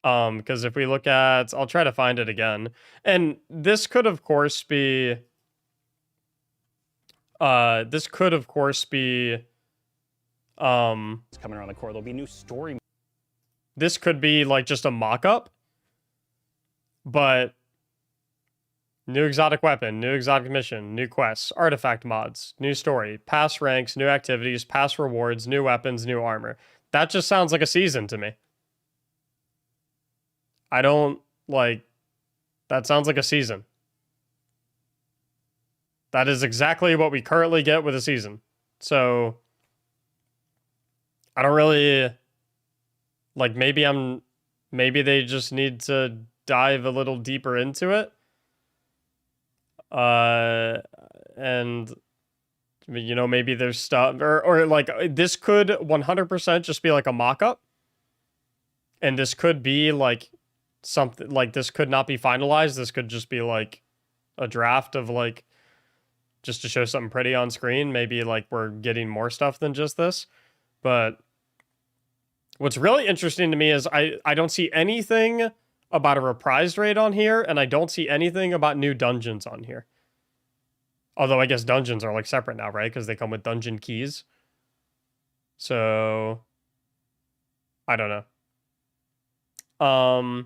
Because if we look at, I'll try to find it again. And this could, of course, be, it's coming around the corner. There'll be new story. This could be like just a mock-up, but new exotic weapon, new exotic mission, new quests, artifact mods, new story, past ranks, new activities, past rewards, new weapons, new armor. That just sounds like a season to me. I don't, like, that sounds like a season. That is exactly what we currently get with a season. So, I don't really, like, maybe they just need to dive a little deeper into it. And, you know, maybe there's stuff, or like, this could 100% just be like a mock-up. And this could be like something, like, this could not be finalized. This could just be like a draft of, like, just to show something pretty on screen. Maybe like we're getting more stuff than just this. But what's really interesting to me is I don't see anything about a reprised raid on here, and I don't see anything about new dungeons on here. Although I guess dungeons are like separate now, right? Because they come with dungeon keys. So I don't know.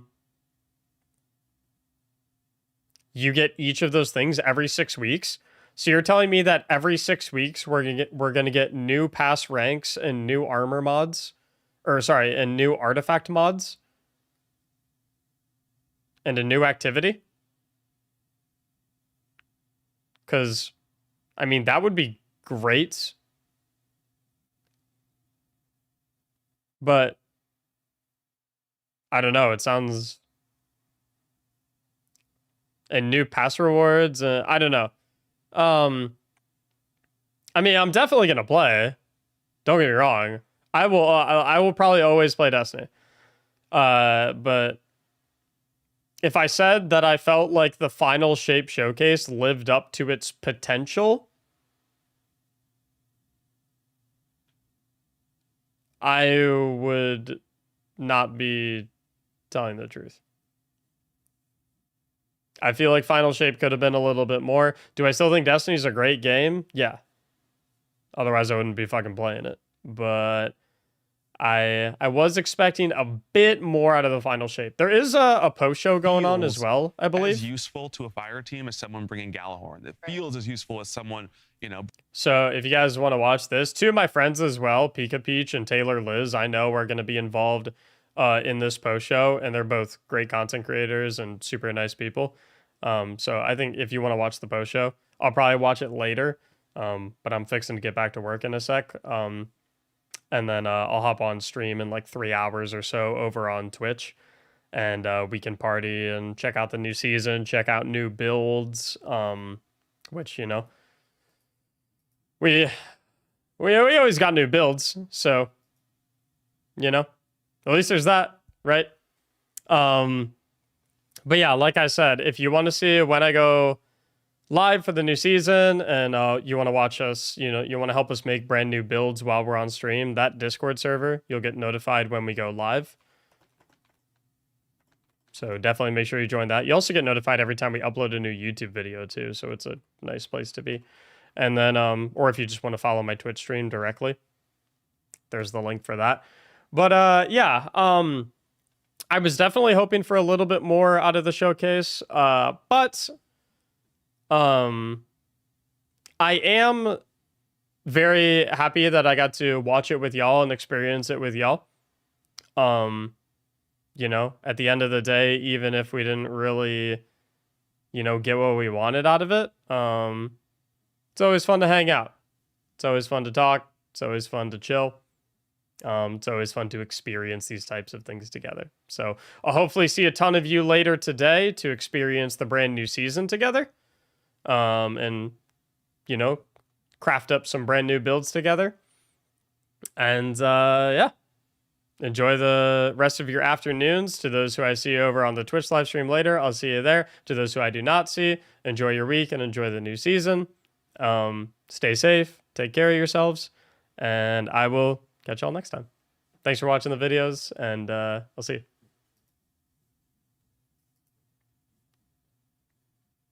You get each of those things every 6 weeks. So you're telling me that every 6 weeks we're gonna get new pass ranks and new armor mods, or sorry, and new artifact mods, and a new activity? Because, I mean, that would be great. But I don't know. It sounds... And new pass rewards. I don't know. I mean, I'm definitely gonna play. Don't get me wrong. I will probably always play Destiny. But if I said that I felt like the final Shape Showcase lived up to its potential, I would not be telling the truth. I feel like Final Shape could have been a little bit more. Do I still think Destiny's a great game? Yeah. Otherwise, I wouldn't be fucking playing it. But I was expecting a bit more out of the Final Shape. There is a post-show going on as well, I believe. As useful to a fire team as someone bringing Galahorn. It feels as useful as someone, you know. So if you guys want to watch this, two of my friends as well, Pika Peach and Taylor Liz, I know are going to be involved in this post-show, and they're both great content creators and super nice people. So I think if you want to watch the post-show, I'll probably watch it later, but I'm fixing to get back to work in a sec. And then I'll hop on stream in like 3 hours or so over on Twitch, and we can party and check out the new season, check out new builds, which, you know, we always got new builds, so, you know, at least there's that, right? But yeah, like I said, if you want to see when I go live for the new season, and you want to watch us, you know, you want to help us make brand new builds while we're on stream, that Discord server, you'll get notified when we go live. So definitely make sure you join that. You also get notified every time we upload a new YouTube video too, so it's a nice place to be. And then, or if you just want to follow my Twitch stream directly, there's the link for that. But yeah, I was definitely hoping for a little bit more out of the showcase, but I am very happy that I got to watch it with y'all and experience it with y'all. You know, at the end of the day, even if we didn't really, you know, get what we wanted out of it, it's always fun to hang out. It's always fun to talk. It's always fun to chill. It's always fun to experience these types of things together. So I'll hopefully see a ton of you later today to experience the brand new season together. And, you know, craft up some brand new builds together. And, yeah, enjoy the rest of your afternoons. To those who I see over on the Twitch live stream later, I'll see you there. To those who I do not see, enjoy your week and enjoy the new season. Stay safe, take care of yourselves, and I will catch y'all next time. Thanks for watching the videos, and I'll see you.